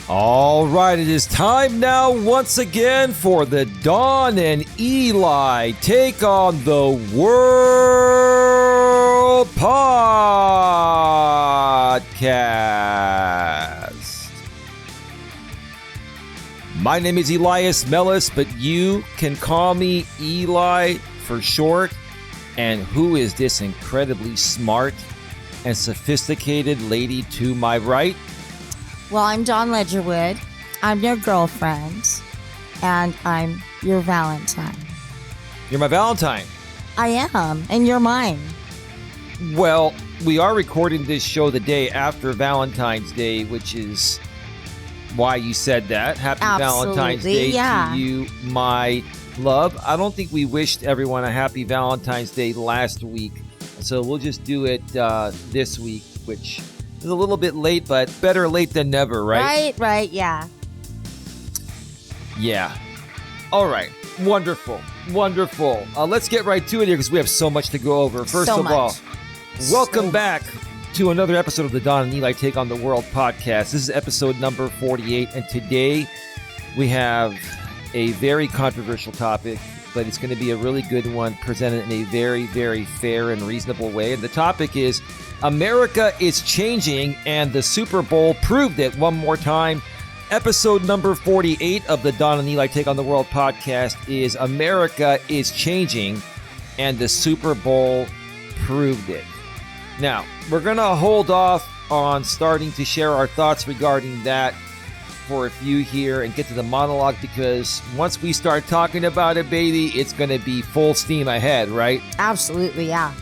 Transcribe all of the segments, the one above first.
All right, it is time now once again for the Dawn and Eli Take on the World podcast. My name is Elias Mellis, but you can call me Eli for short. And who is this incredibly smart and sophisticated lady to my right? Well, I'm Dawn Ledgerwood. I'm your girlfriend, and I'm your Valentine. You're my Valentine. I am, and you're mine. Well, we are recording this show the day after Valentine's Day, which is why you said that. Happy Valentine's Day to you, my love. I don't think we wished everyone a happy Valentine's Day last week, so we'll just do it this week, which is a little bit late, but better late than never, right? Right, yeah. Yeah. All right. Wonderful. Let's get right to it here because we have so much to go over. First of all, welcome back to another episode of the Dawn and Eli Take on the World podcast. This is episode number 48, and today we have a very controversial topic, but it's going to be a really good one presented in a very, very fair and reasonable way. And the topic is America is changing, and the Super Bowl proved it one more time. Episode number 48 of the Dawn and Eli Take on the World podcast is America is changing, and the Super Bowl proved it. Now, we're going to hold off on starting to share our thoughts regarding that for a few here and get to the monologue, because once we start talking about it, baby, it's going to be full steam ahead, right? Absolutely, yeah.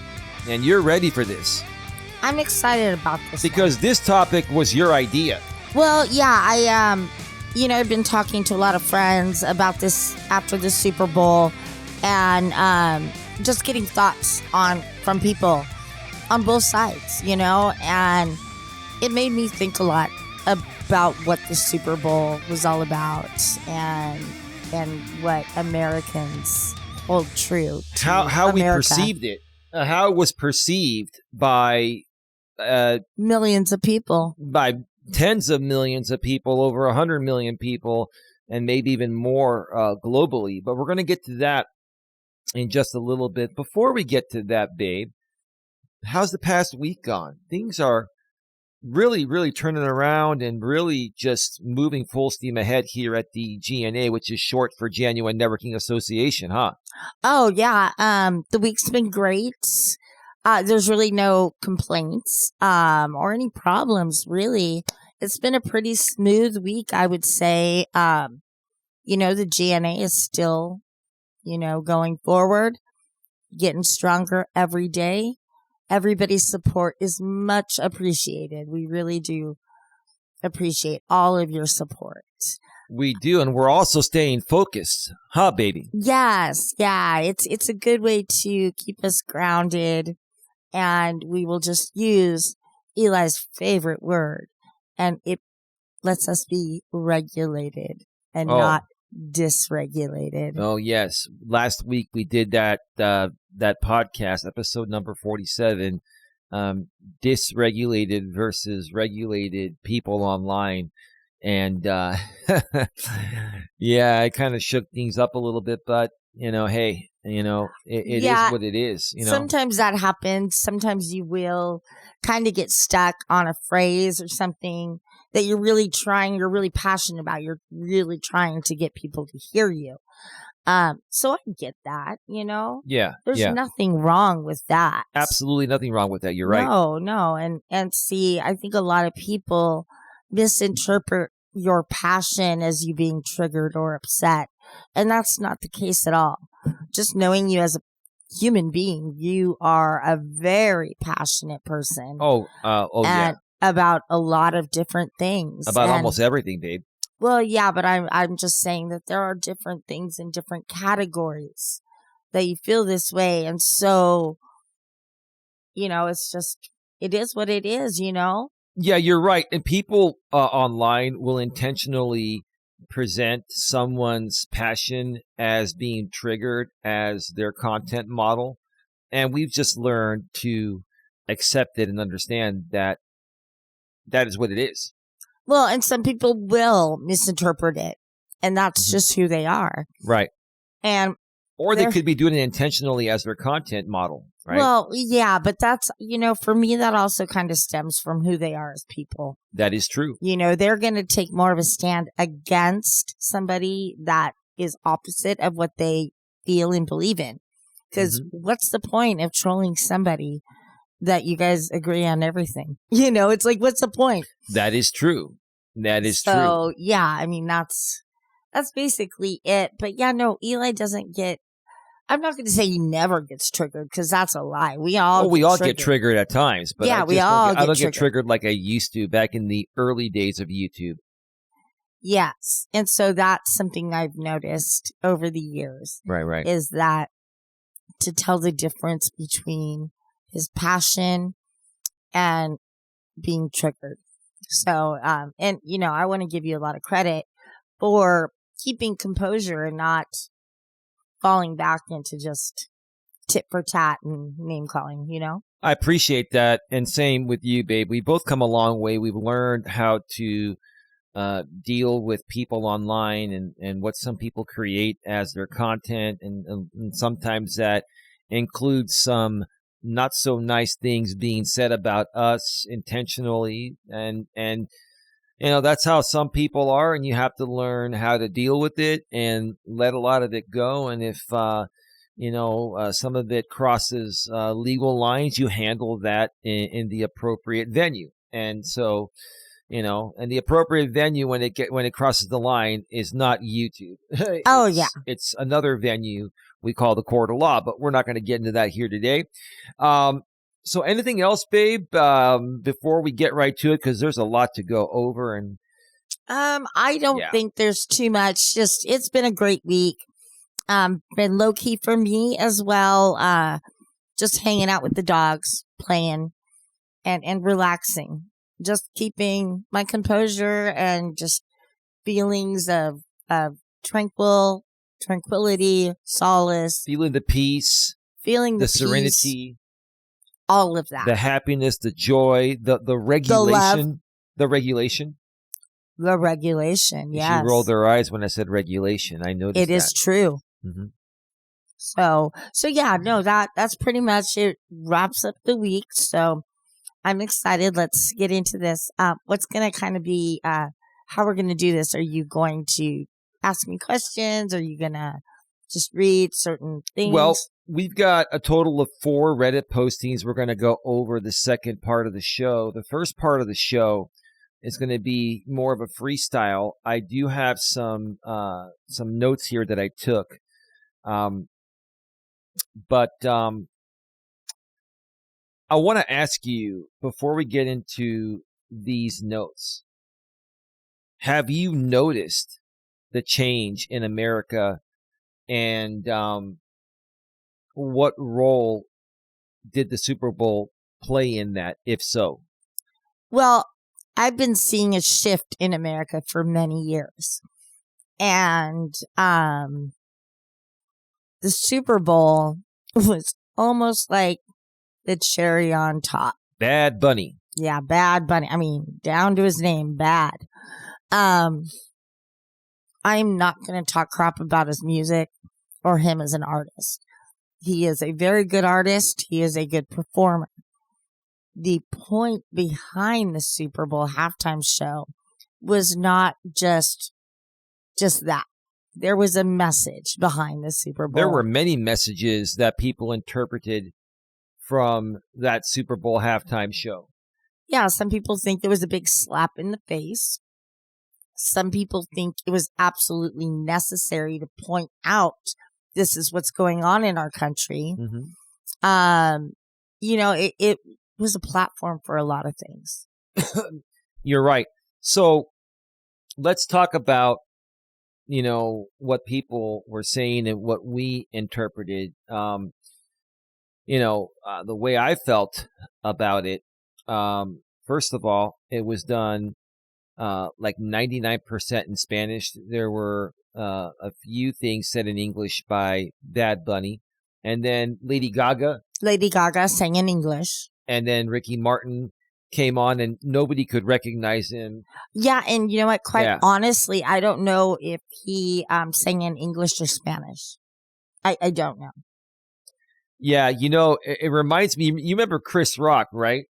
And you're ready for this. I'm excited about this because this topic was your idea. Well, yeah, I've been talking to a lot of friends about this after the Super Bowl, and just getting thoughts from people on both sides, and it made me think a lot about what the Super Bowl was all about and what Americans hold true to how America. We perceived it, how it was perceived by millions of people, by tens of millions of people, over 100 million people, and maybe even more globally. But we're going to get to that in just a little bit. Before we get to that, babe, how's the past week gone? Things are really, really turning around and really just moving full steam ahead here at the GNA, which is short for Genuine Networking Association, huh? Oh, yeah. The week's been great. There's really no complaints or any problems, really. It's been a pretty smooth week, I would say. The GNA is still, going forward, getting stronger every day. Everybody's support is much appreciated. We really do appreciate all of your support. We do, and we're also staying focused, huh, baby? Yes, yeah. It's a good way to keep us grounded. And we will just use Eli's favorite word, and it lets us be regulated and not dysregulated. Oh, yes. Last week we did that podcast, episode number 47, dysregulated versus regulated people online. And yeah, I kind of shook things up a little bit, but, hey, it is what it is. Sometimes that happens. Sometimes you will kind of get stuck on a phrase or something that you're really passionate about. You're really trying to get people to hear you. So I get that, Yeah. There's nothing wrong with that. Absolutely nothing wrong with that. You're right. No. And see, I think a lot of people misinterpret your passion as you being triggered or upset. And that's not the case at all. Just knowing you as a human being, you are a very passionate person. Yeah. About a lot of different things. About almost everything, babe. Well, yeah, but I'm just saying that there are different things in different categories that you feel this way. And so, it's just, it is what it is, Yeah, you're right. And people online will intentionally present someone's passion as being triggered as their content model. And we've just learned to accept it and understand that that is what it is. Well, and some people will misinterpret it, and that's just who they are. Right. And or they could be doing it intentionally as their content model, right? Well, yeah, but that's, for me, that also kind of stems from who they are as people. That is true. They're going to take more of a stand against somebody that is opposite of what they feel and believe in. Because what's the point of trolling somebody that you guys agree on everything? It's like, what's the point? That is true. That is true. So, yeah, I mean, that's basically it. But yeah, no, Eli doesn't get, I'm not going to say he never gets triggered because that's a lie. We all get triggered at times. But yeah, I don't get triggered like I used to back in the early days of YouTube. Yes. And so that's something I've noticed over the years. Right. Is that to tell the difference between his passion and being triggered. So, and I want to give you a lot of credit for keeping composure and not falling back into just tit for tat and name calling, I appreciate that. And same with you, babe. We both come a long way. We've learned how to deal with people online and what some people create as their content. And sometimes that includes some not so nice things being said about us intentionally. And that's how some people are, and you have to learn how to deal with it and let a lot of it go. And if, some of it crosses legal lines, you handle that in the appropriate venue. And so, and the appropriate venue when it crosses the line is not YouTube. It's another venue we call the court of law, but we're not going to get into that here today. So anything else, babe, before we get right to it? Because there's a lot to go over. And I don't think there's too much. Just, it's been a great week. Been low key for me as well. Just hanging out with the dogs, playing and relaxing. Just keeping my composure and just feelings of tranquility, solace. Feeling the peace. Feeling the serenity. All of that. The happiness, the joy, the regulation. The regulation. The regulation, yes. She rolled her eyes when I said regulation. I noticed it is true. Mm-hmm. So yeah, no, that's pretty much it. Wraps up the week. So I'm excited. Let's get into this. What's going to kind of be how we're going to do this? Are you going to ask me questions? Are you going to just read certain things? Well, we've got a total of 4 Reddit postings. We're going to go over the second part of the show. The first part of the show is going to be more of a freestyle. I do have some notes here that I took. But I want to ask you, before we get into these notes, have you noticed the change in America, and what role did the Super Bowl play in that, if so? Well, I've been seeing a shift in America for many years. And the Super Bowl was almost like the cherry on top. Bad Bunny. Yeah, Bad Bunny. I mean, down to his name, Bad. I'm not going to talk crap about his music or him as an artist. He is a very good artist. He is a good performer. The point behind the Super Bowl halftime show was not just that. There was a message behind the Super Bowl. There were many messages that people interpreted from that Super Bowl halftime show. Yeah, some people think there was a big slap in the face. Some people think it was absolutely necessary to point out this is what's going on in our country. Mm-hmm. It was a platform for a lot of things. You're right. So let's talk about, what people were saying and what we interpreted. The way I felt about it, first of all, it was done like 99% in Spanish. There were a few things said in English by Bad Bunny. And then Lady Gaga sang in English. And then Ricky Martin came on and nobody could recognize him. Yeah, and you know what? Quite honestly, I don't know if he sang in English or Spanish. I don't know. Yeah, you know, it reminds me. You remember Chris Rock, right?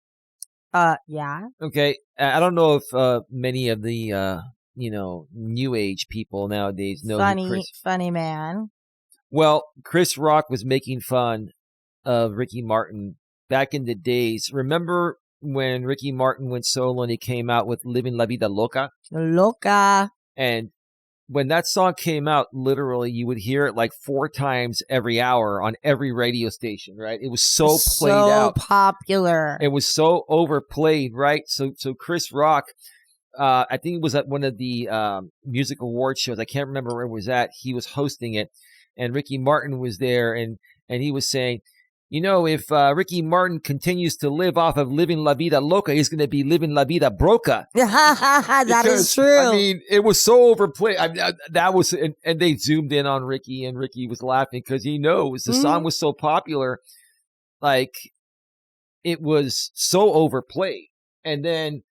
Yeah. Okay, I don't know if many of the new age people nowadays know who Chris. Funny man. Well, Chris Rock was making fun of Ricky Martin back in the days. Remember when Ricky Martin went solo and he came out with "Living La Vida Loca"? Loca. And when that song came out, literally, you would hear it like 4 times every hour on every radio station, right? It was so played out. So popular. It was so overplayed, right? So Chris Rock, I think it was at one of the music award shows. I can't remember where it was at. He was hosting it, and Ricky Martin was there, and he was saying, you know, if Ricky Martin continues to live off of living La Vida Loca, he's going to be living La Vida Broca. That is true. I mean, it was so overplayed. That was, and they zoomed in on Ricky, and Ricky was laughing because he knows the song was so popular. Like, it was so overplayed. And then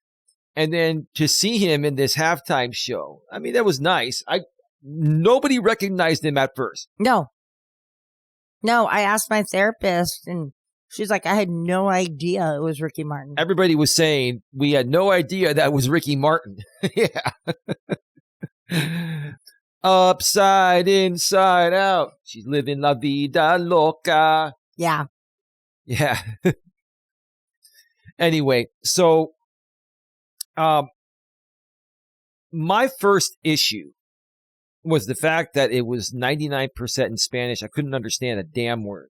to see him in this halftime show, I mean, that was nice. Nobody recognized him at first. No, I asked my therapist, and she's like, I had no idea it was Ricky Martin. Everybody was saying, we had no idea that was Ricky Martin. Yeah. Upside, inside out. She's living La Vida Loca. Yeah. Yeah. Anyway, so my first issue was the fact that it was 99% in Spanish. I couldn't understand a damn word.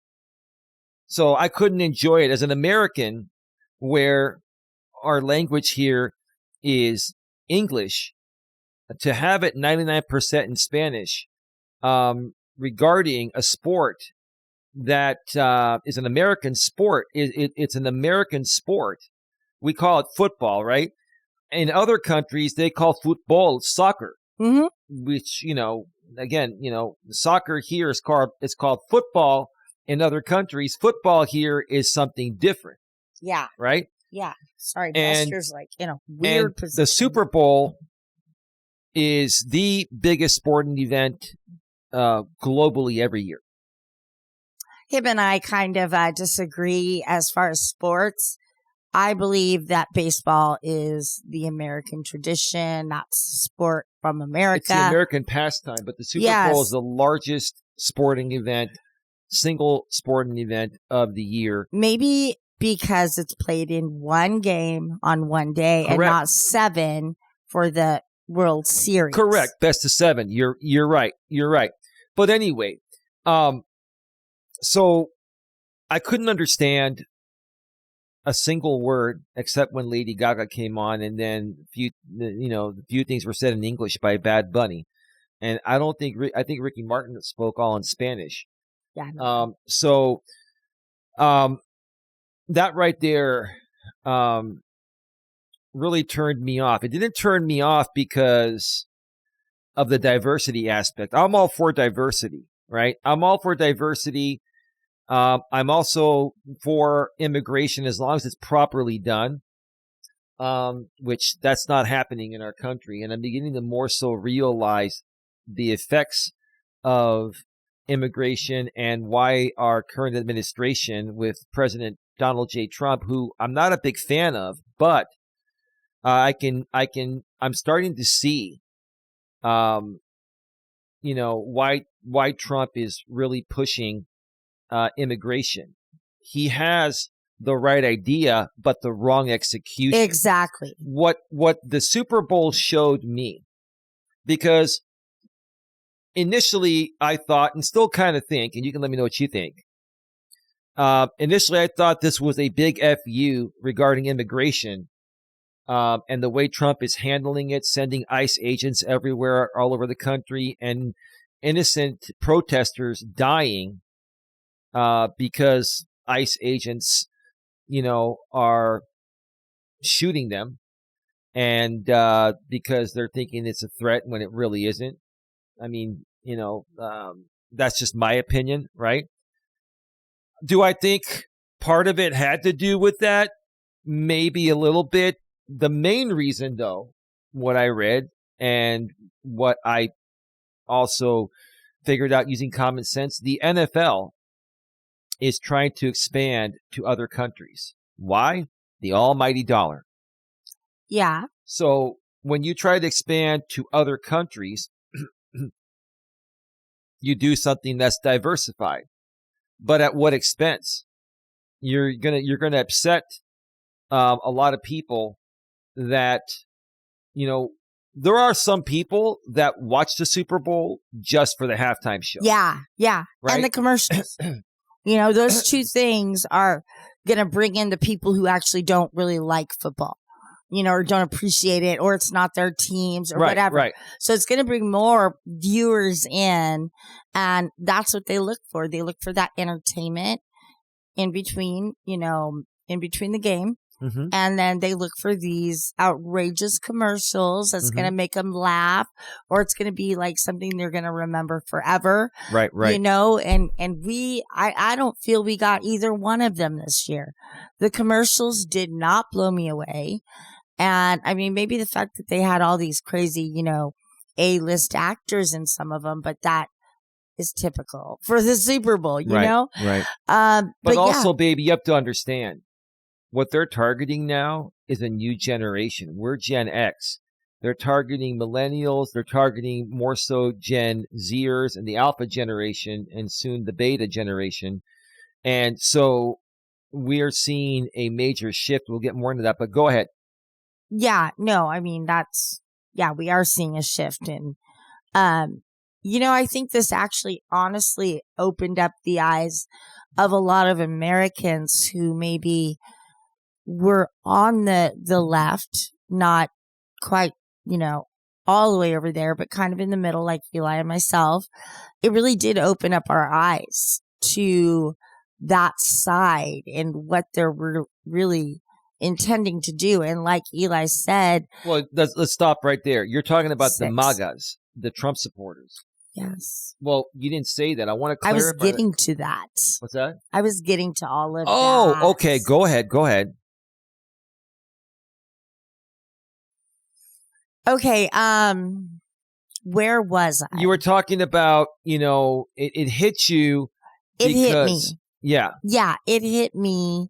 So I couldn't enjoy it as an American, where our language here is English. To have it 99% in Spanish regarding a sport that is an American sport. It's an American sport. We call it football, right? In other countries, they call football soccer. Mm-hmm. Which, again, soccer here is called football. In other countries, football here is something different. Yeah. Right? Yeah. Sorry, Buster's like in a weird position. The Super Bowl is the biggest sporting event globally every year. Him and I kind of disagree as far as sports. I believe that baseball is the American tradition, not sport from America. It's the American pastime, but the Super Bowl is the largest single sporting event of the year. Maybe because it's played in one game on one day. Correct. And not 7 for the World Series. Correct. Best of 7. You're right. You're right. But anyway, so I couldn't understand a single word except when Lady Gaga came on, and then the few things were said in English by Bad Bunny, and I think Ricky Martin spoke all in Spanish. Yeah. No. That right there, really turned me off. It didn't turn me off because of the diversity aspect. I'm all for diversity, right? I'm all for diversity. I'm also for immigration as long as it's properly done, which that's not happening in our country. And I'm beginning to more so realize the effects of immigration and why our current administration with President Donald J. Trump, who I'm not a big fan of, but I'm starting to see, why Trump is really pushing immigration. He has the right idea, but the wrong execution. Exactly. What the Super Bowl showed me, because initially I thought, and still kind of think, and you can let me know what you think. Initially I thought this was a big FU regarding immigration, and the way Trump is handling it, sending ICE agents everywhere, all over the country, and innocent protesters dying because ICE agents, are shooting them, and because they're thinking it's a threat when it really isn't. I mean, that's just my opinion, right? Do I think part of it had to do with that? maybe a little bit. The main reason, though, what I read and what I also figured out using common sense, the NFL is trying to expand to other countries. Why? The almighty dollar. Yeah. So when you try to expand to other countries, you do something that's diversified. But at what expense? You're gonna upset a lot of people that, there are some people that watch the Super Bowl just for the halftime show. Yeah. Right? And the commercials. Those two things are going to bring in the people who actually don't really like football, or don't appreciate it, or it's not their teams or whatever. Right. So it's going to bring more viewers in, and that's what they look for. They look for that entertainment in between the game. Mm-hmm. And then they look for these outrageous commercials that's going to make them laugh, or it's going to be like something they're going to remember forever. Right. And I don't feel we got either one of them this year. The commercials did not blow me away. And I mean, maybe the fact that they had all these crazy, A-list actors in some of them, but that is typical for the Super Bowl, you know? Right. But also, baby, you have to understand. What they're targeting now is a new generation. We're Gen X. They're targeting millennials. They're targeting more so Gen Zers and the Alpha generation and soon the Beta generation. And so we are seeing a major shift. We'll get more into that, but go ahead. Yeah, no, I mean, we are seeing a shift. And, I think this actually honestly opened up the eyes of a lot of Americans who maybe were on the left, not quite, all the way over there, but kind of in the middle, like Eli and myself. It really did open up our eyes to that side and what they're really intending to do. And like Eli said, well, let's stop right there. You're talking about the MAGAs, the Trump supporters. Yes. Well, you didn't say that. I want to clarify. I was getting to that. What's that? I was getting to all of that. Oh, okay. Go ahead. Okay, where was I? You were talking about, it hit you. It hit me. Yeah. Yeah, it hit me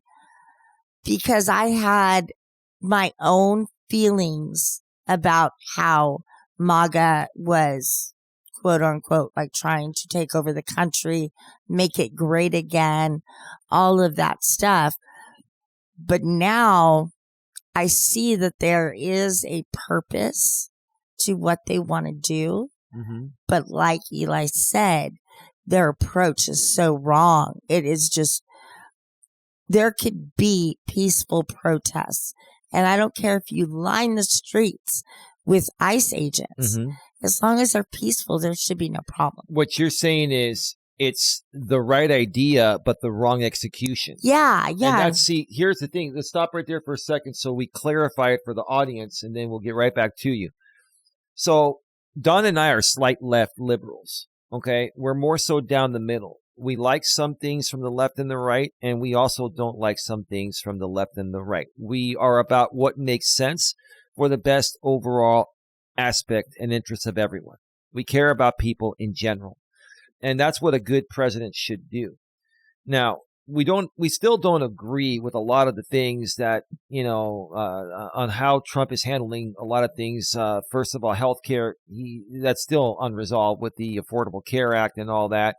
because I had my own feelings about how MAGA was, quote unquote, like trying to take over the country, make it great again, all of that stuff. But now I see that there is a purpose to what they want to do. Mm-hmm. But like Eli said, their approach is so wrong. It is just, there could be peaceful protests. And I don't care if you line the streets with ICE agents. Mm-hmm. As long as they're peaceful, there should be no problem. What you're saying is, it's the right idea, but the wrong execution. Yeah. And here's the thing. Let's stop right there for a second so we clarify it for the audience, and then we'll get right back to you. So Don and I are slight left liberals, okay? We're more so down the middle. We like some things from the left and the right, and we also don't like some things from the left and the right. We are about what makes sense for the best overall aspect and interest of everyone. We care about people in general. And that's what a good president should do. Now, we still don't agree with a lot of the things that, on how Trump is handling a lot of things. First of all, healthcare, that's still unresolved with the Affordable Care Act and all that.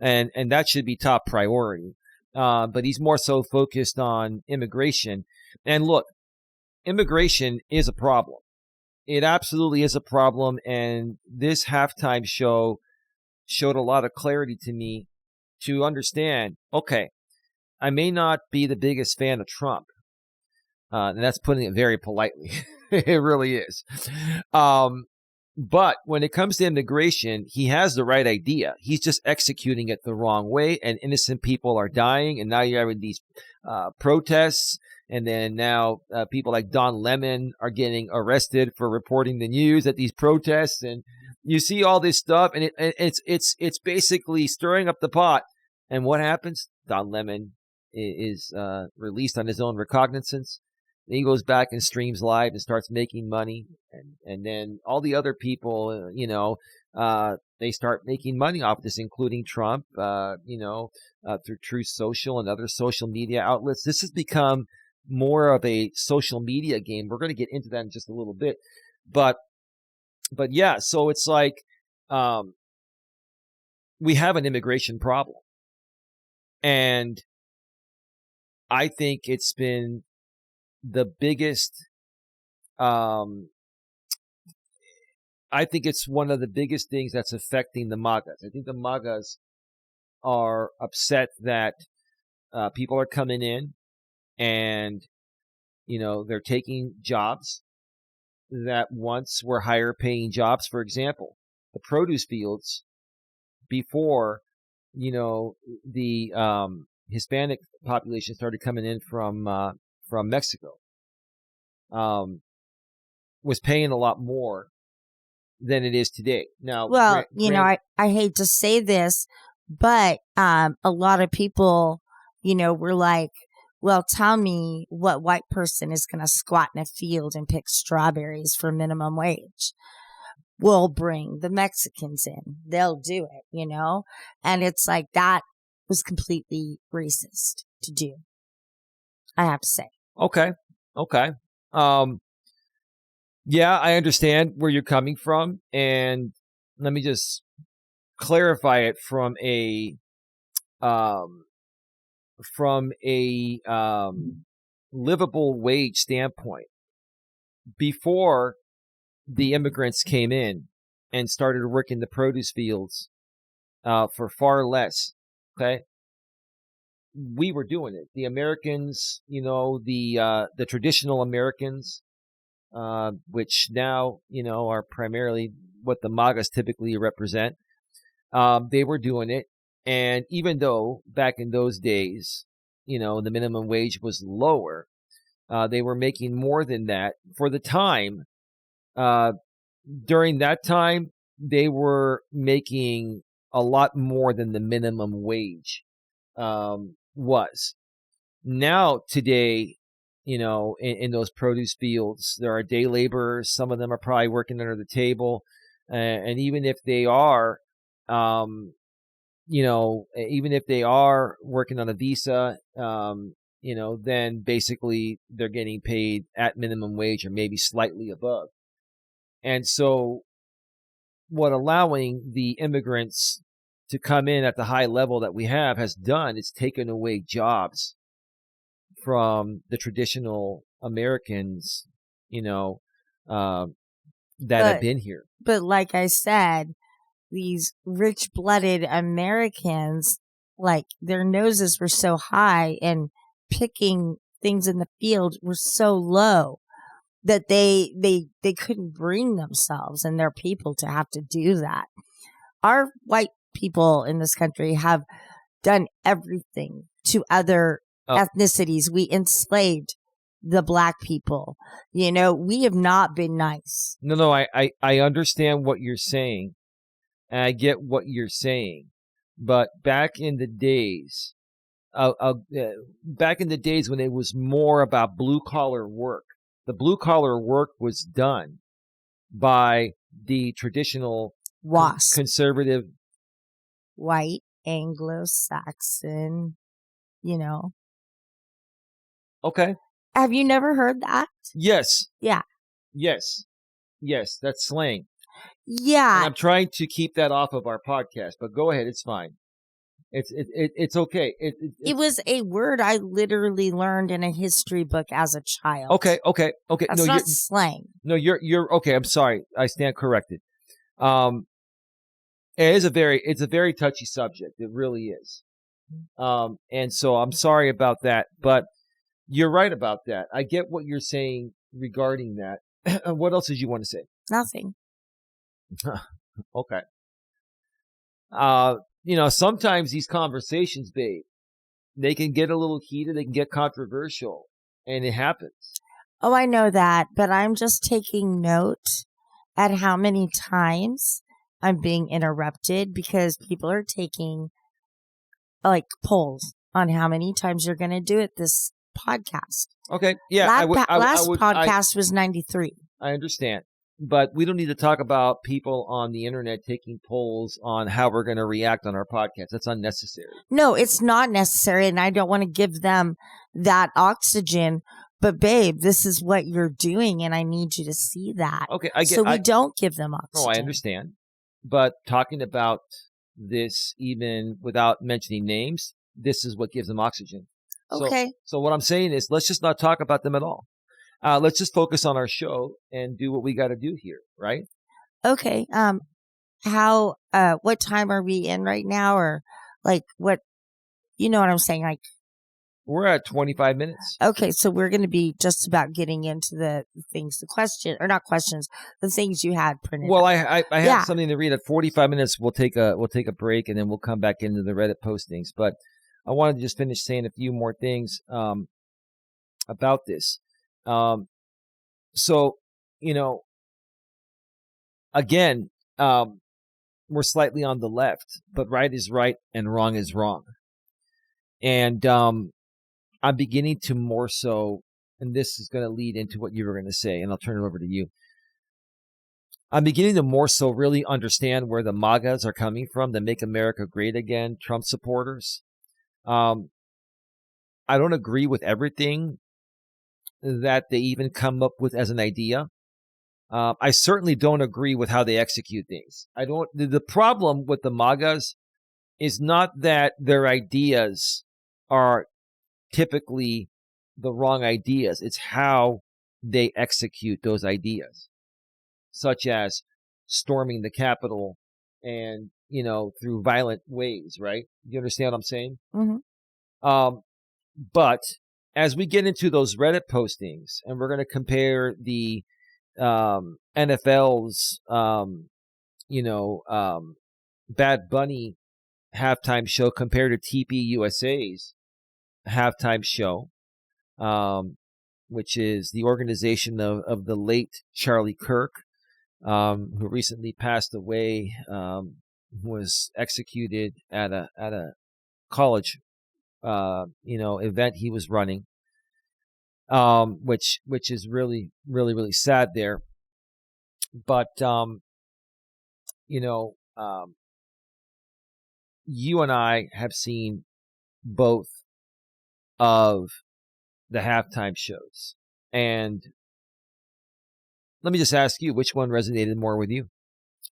And that should be top priority. But he's more so focused on immigration. And look, immigration is a problem. It absolutely is a problem. And this halftime show showed a lot of clarity to me to understand, okay, I may not be the biggest fan of Trump. And that's putting it very politely. It really is. But when it comes to immigration, he has the right idea. He's just executing it the wrong way, and innocent people are dying. And now you're having these protests. And then now people like Don Lemon are getting arrested for reporting the news at these protests. And you see all this stuff, and it's basically stirring up the pot. And what happens? Don Lemon is released on his own recognizance. he goes back and streams live and starts making money. And then all the other people, they start making money off this, including Trump, through Truth Social and other social media outlets. This has become more of a social media game. We're going to get into that in just a little bit. But yeah, so it's like we have an immigration problem. And I think it's been the biggest, I think it's one of the biggest things that's affecting the MAGAs. I think the MAGAs are upset that people are coming in and, they're taking jobs that once were higher paying jobs. For example, the produce fields before, the Hispanic population started coming in from Mexico, was paying a lot more than it is today. Now, well, I hate to say this, but a lot of people, were like, well, tell me what white person is going to squat in a field and pick strawberries for minimum wage. We'll bring the Mexicans in. They'll do it, And it's like that was completely racist to do, I have to say. Okay. Yeah, I understand where you're coming from. And let me just clarify it from a livable wage standpoint. Before the immigrants came in and started working the produce fields for far less, okay, we were doing it. The Americans, the traditional Americans, which now, are primarily what the MAGAs typically represent, they were doing it. And even though back in those days, the minimum wage was lower, they were making more than that for the time. During that time, they were making a lot more than the minimum wage was. Now, today, in those produce fields, there are day laborers. Some of them are probably working under the table. And even if they are, working on a visa, then basically they're getting paid at minimum wage or maybe slightly above. And so what allowing the immigrants to come in at the high level that we have has done is taken away jobs from the traditional Americans, that have been here. But like I said, these rich-blooded Americans, like their noses were so high and picking things in the field were so low that they couldn't bring themselves and their people to have to do that. Our white people in this country have done everything to other ethnicities. We enslaved the black people. We have not been nice. No, I understand what you're saying. And I get what you're saying. But back in the days, when it was more about blue-collar work, the blue-collar work was done by the traditional WASP. Conservative. White, Anglo-Saxon, Okay. Have you never heard that? Yes. Yeah. Yes, that's slang. Yeah. And I'm trying to keep that off of our podcast, but go ahead. It's fine. It's okay. It was a word I literally learned in a history book as a child. Okay. That's not slang. No, you're okay. I'm sorry. I stand corrected. It's a very touchy subject. It really is. And so I'm sorry about that, but you're right about that. I get what you're saying regarding that. What else did you want to say? Nothing. Okay. Sometimes these conversations, babe, they can get a little heated, they can get controversial, and it happens. Oh, I know that, but I'm just taking note at how many times I'm being interrupted because people are taking polls on how many times you're going to do it this podcast. Okay. Yeah. Last podcast was 93. I understand. But we don't need to talk about people on the internet taking polls on how we're going to react on our podcast. That's unnecessary. No, it's not necessary, and I don't want to give them that oxygen. But babe, this is what you're doing, and I need you to see that. Okay, we don't give them oxygen. Oh, I understand. But talking about this, even without mentioning names, this is what gives them oxygen. Okay. So what I'm saying is, let's just not talk about them at all. Let's just focus on our show and do what we got to do here, right? Okay. What time are we in right now, or like what? You know what I'm saying? Like, we're at 25 minutes. Okay, so we're going to be just about getting into the things, the things you had printed. Well, I have something to read. At 45 minutes, we'll take a break, and then we'll come back into the Reddit postings. But I wanted to just finish saying a few more things about this. So, again, we're slightly on the left, but right is right and wrong is wrong. And I'm beginning to more so, and this is going to lead into what you were going to say, and I'll turn it over to you. I'm beginning to more so really understand where the MAGAs are coming from, the Make America Great Again, Trump supporters. I don't agree with everything that they even come up with as an idea. I certainly don't agree with how they execute things. The problem with the MAGAs is not that their ideas are typically the wrong ideas. It's how they execute those ideas, such as storming the Capitol and, through violent ways, right? You understand what I'm saying? Mm-hmm. But as we get into those Reddit postings, and we're going to compare the NFL's, Bad Bunny halftime show compared to TPUSA's halftime show, which is the organization of the late Charlie Kirk, who recently passed away, was executed at a college, event he was running, which is really, really, really sad there. But, you and I have seen both of the halftime shows. And let me just ask you, which one resonated more with you?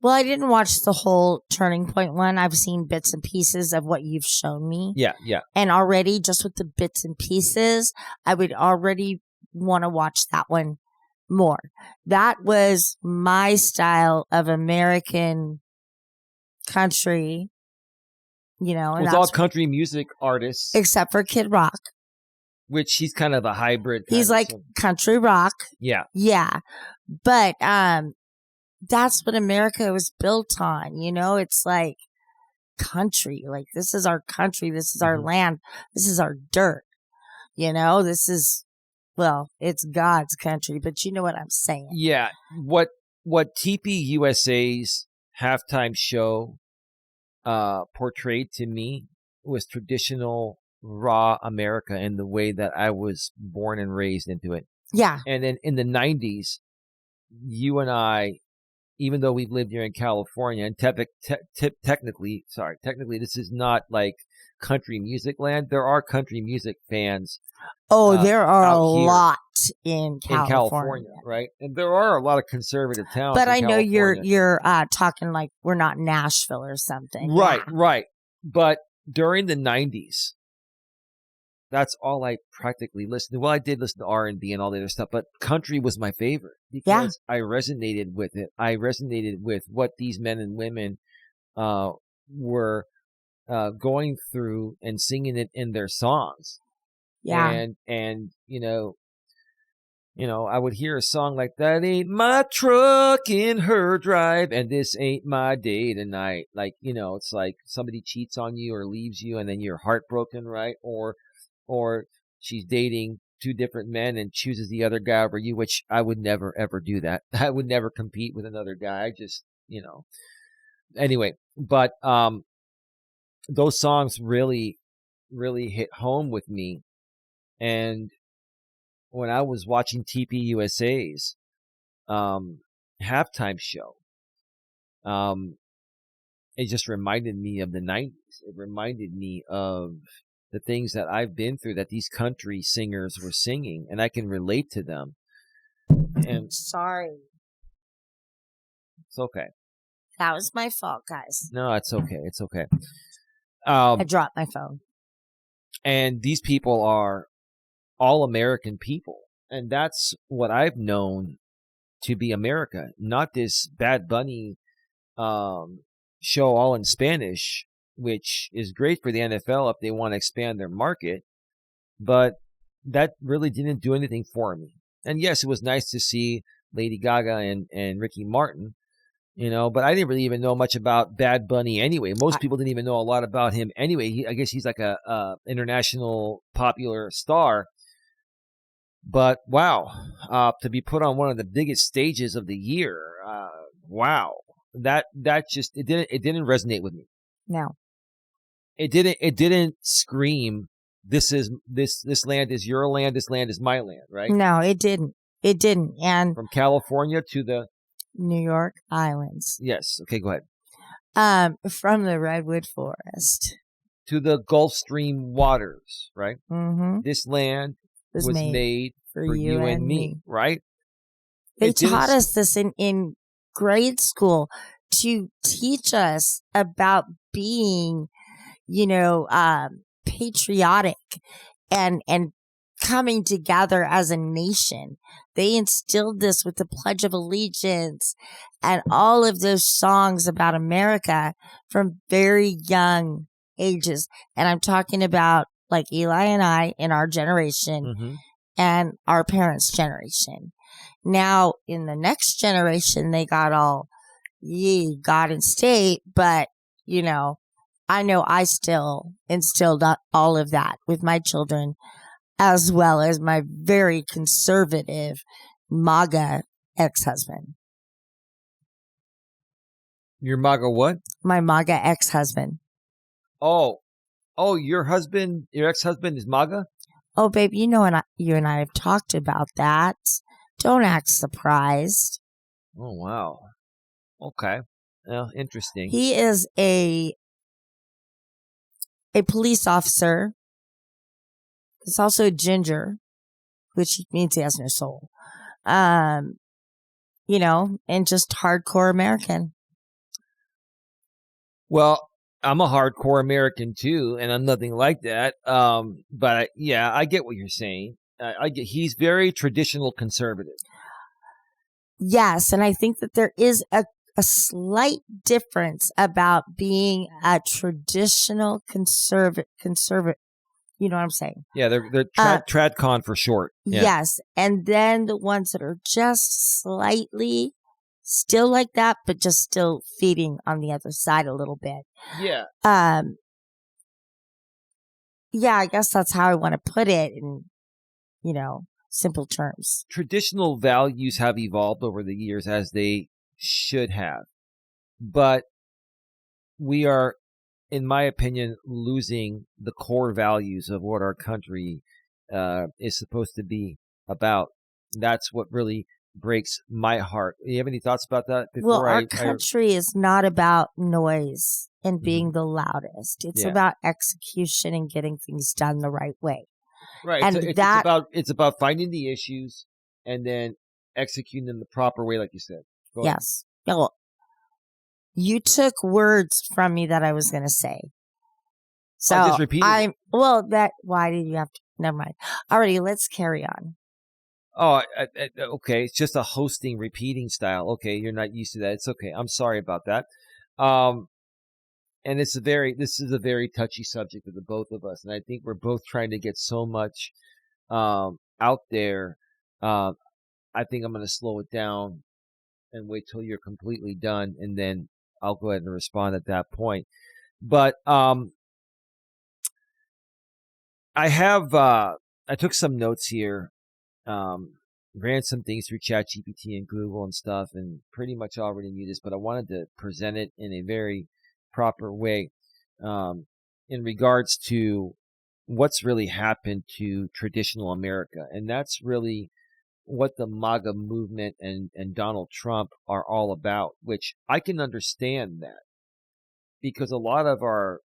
Well, I didn't watch the whole Turning Point one. I've seen bits and pieces of what you've shown me. Yeah. And already, just with the bits and pieces, I would already want to watch that one more. That was my style of American country, And it's all country music artists. Except for Kid Rock. Which he's kind of a hybrid. He's like country rock. Yeah. Yeah. But that's what America was built on. It's like country. Like, this is our country. This is our land. This is our dirt. This is, it's God's country, but you know what I'm saying. Yeah. What TPUSA's halftime show portrayed to me was traditional raw America in the way that I was born and raised into it. Yeah. And then in the 90s, you and I, even though we've lived here in California, and technically, this is not like country music land. There are country music fans. Oh, there are a lot in California, right? And there are a lot of conservative towns. But I know you're talking like we're not Nashville or something. Right, yeah. Right. But during the 90s, that's all I practically listened to. Well, I did listen to R&B and all the other stuff, but country was my favorite because I resonated with it. I resonated with what these men and women were going through and singing it in their songs. Yeah. And I would hear a song like, that ain't my truck in her drive, and this ain't my day tonight. Like, it's like somebody cheats on you or leaves you and then you're heartbroken, right? Or she's dating two different men and chooses the other guy over you, which I would never, ever do that. I would never compete with another guy. I just, anyway, but those songs really, really hit home with me. And when I was watching TPUSA's halftime show, it just reminded me of the 90s. It reminded me of the things that I've been through that these country singers were singing, and I can relate to them. And sorry. It's okay. That was my fault, guys. No, it's okay. It's okay. I dropped my phone. And these people are all American people. And that's what I've known to be America, not this Bad Bunny show all in Spanish, which is great for the NFL if they want to expand their market. But that really didn't do anything for me. And yes, it was nice to see Lady Gaga and Ricky Martin, but I didn't really even know much about Bad Bunny anyway. Most people didn't even know a lot about him anyway. I guess he's like a international popular star. But wow, to be put on one of the biggest stages of the year, wow, that just it didn't resonate with me. No, it didn't scream. This land is your land. This land is my land, right? No, it didn't. And from California to the New York Islands. Yes. Okay, go ahead. From the Redwood Forest to the Gulf Stream waters, right? Mm-hmm. This land was made for you and me, right? They taught us this in grade school to teach us about being, patriotic and coming together as a nation. They instilled this with the Pledge of Allegiance and all of those songs about America from very young ages. And I'm talking about like Eli and I in our generation mm-hmm. and our parents' generation. Now in the next generation, they got all ye God and state, but I know I still instilled all of that with my children, as well as my very conservative MAGA ex-husband. Your MAGA what? My MAGA ex-husband. Oh, your ex-husband is MAGA? Oh, babe, you and I have talked about that. Don't act surprised. Oh, wow. Okay. Well, interesting. He is a police officer. He's also a ginger, which means he has no soul. And just hardcore American. Well, I'm a hardcore American too, and I'm nothing like that. But I get what you're saying. He's very traditional conservative. Yes, and I think that there is a slight difference about being a traditional conservative. You know what I'm saying? Yeah, they're TradCon for short. Yeah. Yes, and then the ones that are just slightly still like that, but just still feeding on the other side a little bit. Yeah. Yeah, I guess that's how I want to put it in, simple terms. Traditional values have evolved over the years as they should have, but we are, in my opinion, losing the core values of what our country is supposed to be about. That's what really breaks my heart. You have any thoughts about that? Our country is not about noise and being the loudest. It's about execution and getting things done the right way. Right. And it's about finding the issues and then executing them the proper way, like you said. Yes. Well, you took words from me that I was going to say. So just repeat it. Why did you have to? Never mind. Alrighty, let's carry on. Oh, okay. It's just a hosting repeating style. Okay, you're not used to that. It's okay. I'm sorry about that. And this is a very touchy subject for the both of us, and I think we're both trying to get so much out there. I think I'm going to slow it down and wait till you're completely done, and then I'll go ahead and respond at that point. But I took some notes here. Ran some things through ChatGPT and Google and stuff, and pretty much already knew this, but I wanted to present it in a very proper way in regards to what's really happened to traditional America. And that's really what the MAGA movement and Donald Trump are all about, which I can understand that, because a lot of our,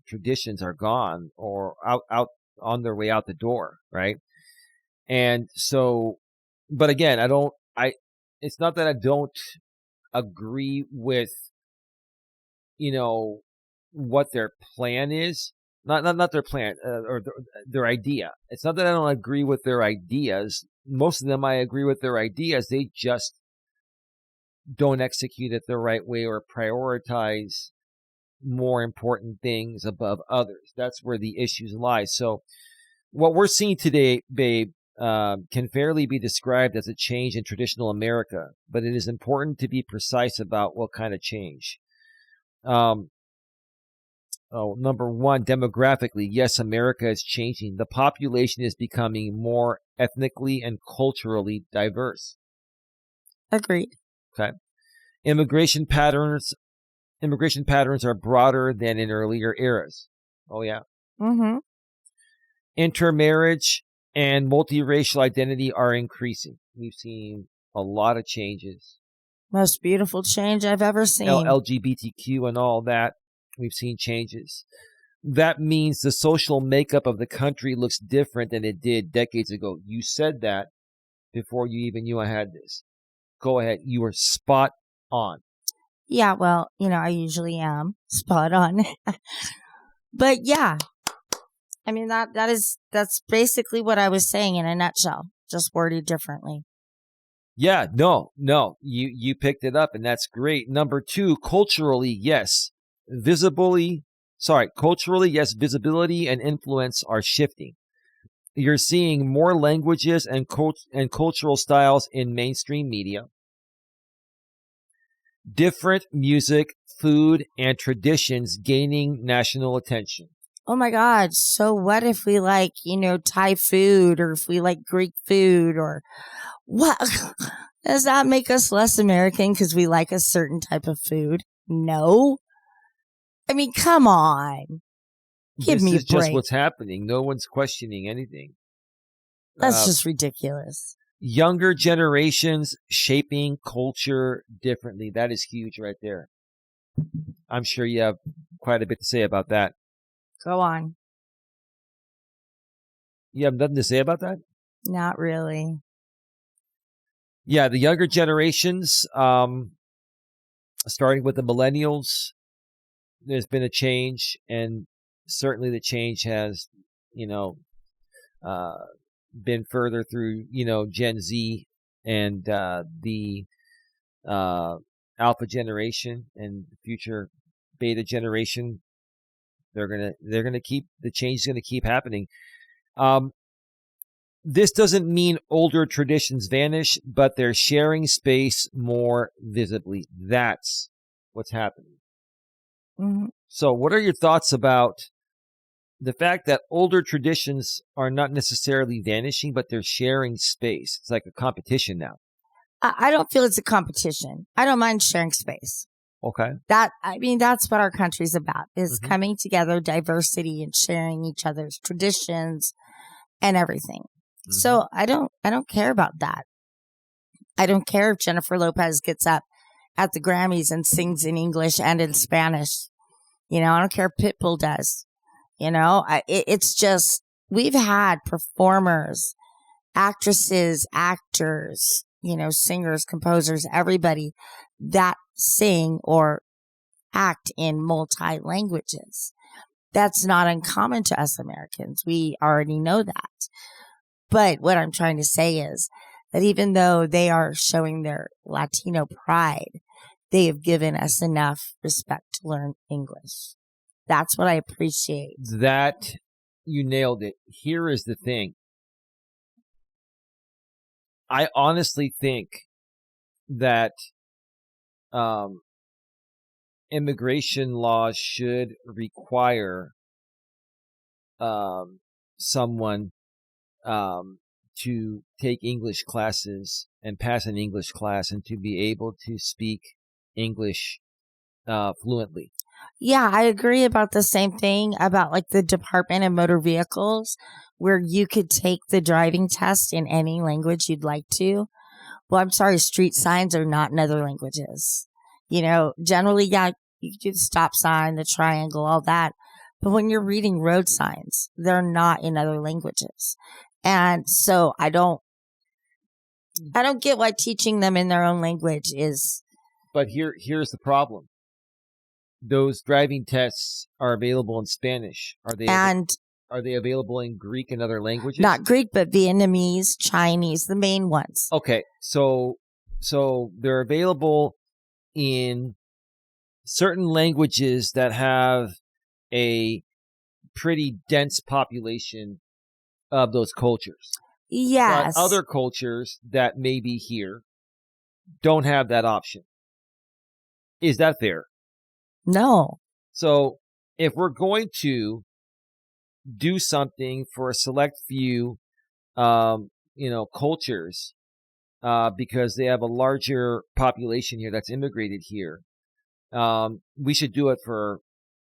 traditions are gone or out on their way out the door, right? And so, but again, it's not that I don't agree with, what their plan is. Not their plan or their idea. It's not that I don't agree with their ideas. Most of them I agree with their ideas. They just don't execute it the right way or prioritize more important things above others. That's where the issues lie. So what we're seeing today, babe, can fairly be described as a change in traditional America, but it is important to be precise about what kind of change. Number one, demographically, yes, America is changing. The population is becoming more ethnically and culturally diverse. Agreed. Okay. Immigration patterns are broader than in earlier eras. Oh, yeah. Mm-hmm. Intermarriage and multiracial identity are increasing. We've seen a lot of changes. Most beautiful change I've ever seen. LGBTQ and all that. We've seen changes. That means the social makeup of the country looks different than it did decades ago. You said that before you even knew I had this. Go ahead. You were spot on. Yeah, well, I usually am spot on. But yeah, I mean, that's basically what I was saying in a nutshell, just worded differently. Yeah, no, you picked it up, and that's great. Number two, culturally, yes. Culturally, yes, visibility and influence are shifting. You're seeing more languages and cultural styles in mainstream media. Different music, food, and traditions gaining national attention. Oh my God. So what if we like, Thai food, or if we like Greek food, or what? Does that make us less American because we like a certain type of food? No. I mean, come on. Give me a break. This is just what's happening. No one's questioning anything. That's just ridiculous. Younger generations shaping culture differently. That is huge right there. I'm sure you have quite a bit to say about that. Go on. You have nothing to say about that? Not really. Yeah, the younger generations, starting with the millennials, there's been a change, and certainly the change has, been further through, Gen Z and the Alpha generation and the future Beta generation. They're gonna keep the change is gonna keep happening. This doesn't mean older traditions vanish, but they're sharing space more visibly. That's what's happening. Mm-hmm. So what are your thoughts about the fact that older traditions are not necessarily vanishing, but they're sharing space? It's like a competition now. I don't feel it's a competition. I don't mind sharing space. Okay. That's what our country's about, is coming together, diversity, and sharing each other's traditions and everything. Mm-hmm. So I don't care about that. I don't care if Jennifer Lopez gets up at the Grammys and sings in English and in Spanish. I don't care if Pitbull does. It's just, we've had performers, actresses, actors, singers, composers, everybody that sing or act in multi languages. That's not uncommon to us Americans. We already know that. But what I'm trying to say is that even though they are showing their Latino pride, they have given us enough respect to learn English. That's what I appreciate. That, you nailed it. Here is the thing. I honestly think that immigration laws should require someone to take English classes and pass an English class and to be able to speak English fluently. Yeah, I agree about the same thing about like the Department of Motor Vehicles, where you could take the driving test in any language you'd like to. Well, I'm sorry, street signs are not in other languages. Generally, yeah, you can do the stop sign, the triangle, all that. But when you're reading road signs, they're not in other languages. And so I don't get why teaching them in their own language is. But here's the problem. Those driving tests are available in Spanish. Are they available in Greek and other languages? Not Greek, but Vietnamese, Chinese, the main ones. Okay, so they're available in certain languages that have a pretty dense population of those cultures. Yes. But other cultures that may be here don't have that option. Is that fair? No. So if we're going to do something for a select few, cultures, because they have a larger population here that's immigrated here,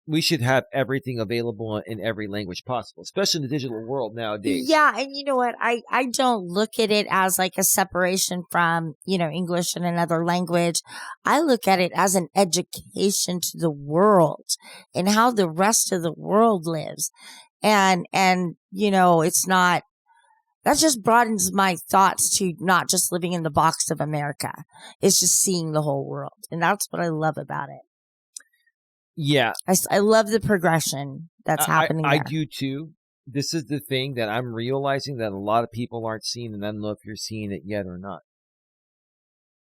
we should have everything available in every language possible, especially in the digital world nowadays. Yeah, and you know what? I don't look at it as like a separation from, English and another language. I look at it as an education to the world and how the rest of the world lives. And it's not, that just broadens my thoughts to not just living in the box of America. It's just seeing the whole world. And that's what I love about it. Yeah. I love the progression that's happening there. I do too. This is the thing that I'm realizing that a lot of people aren't seeing, and I don't know if you're seeing it yet or not.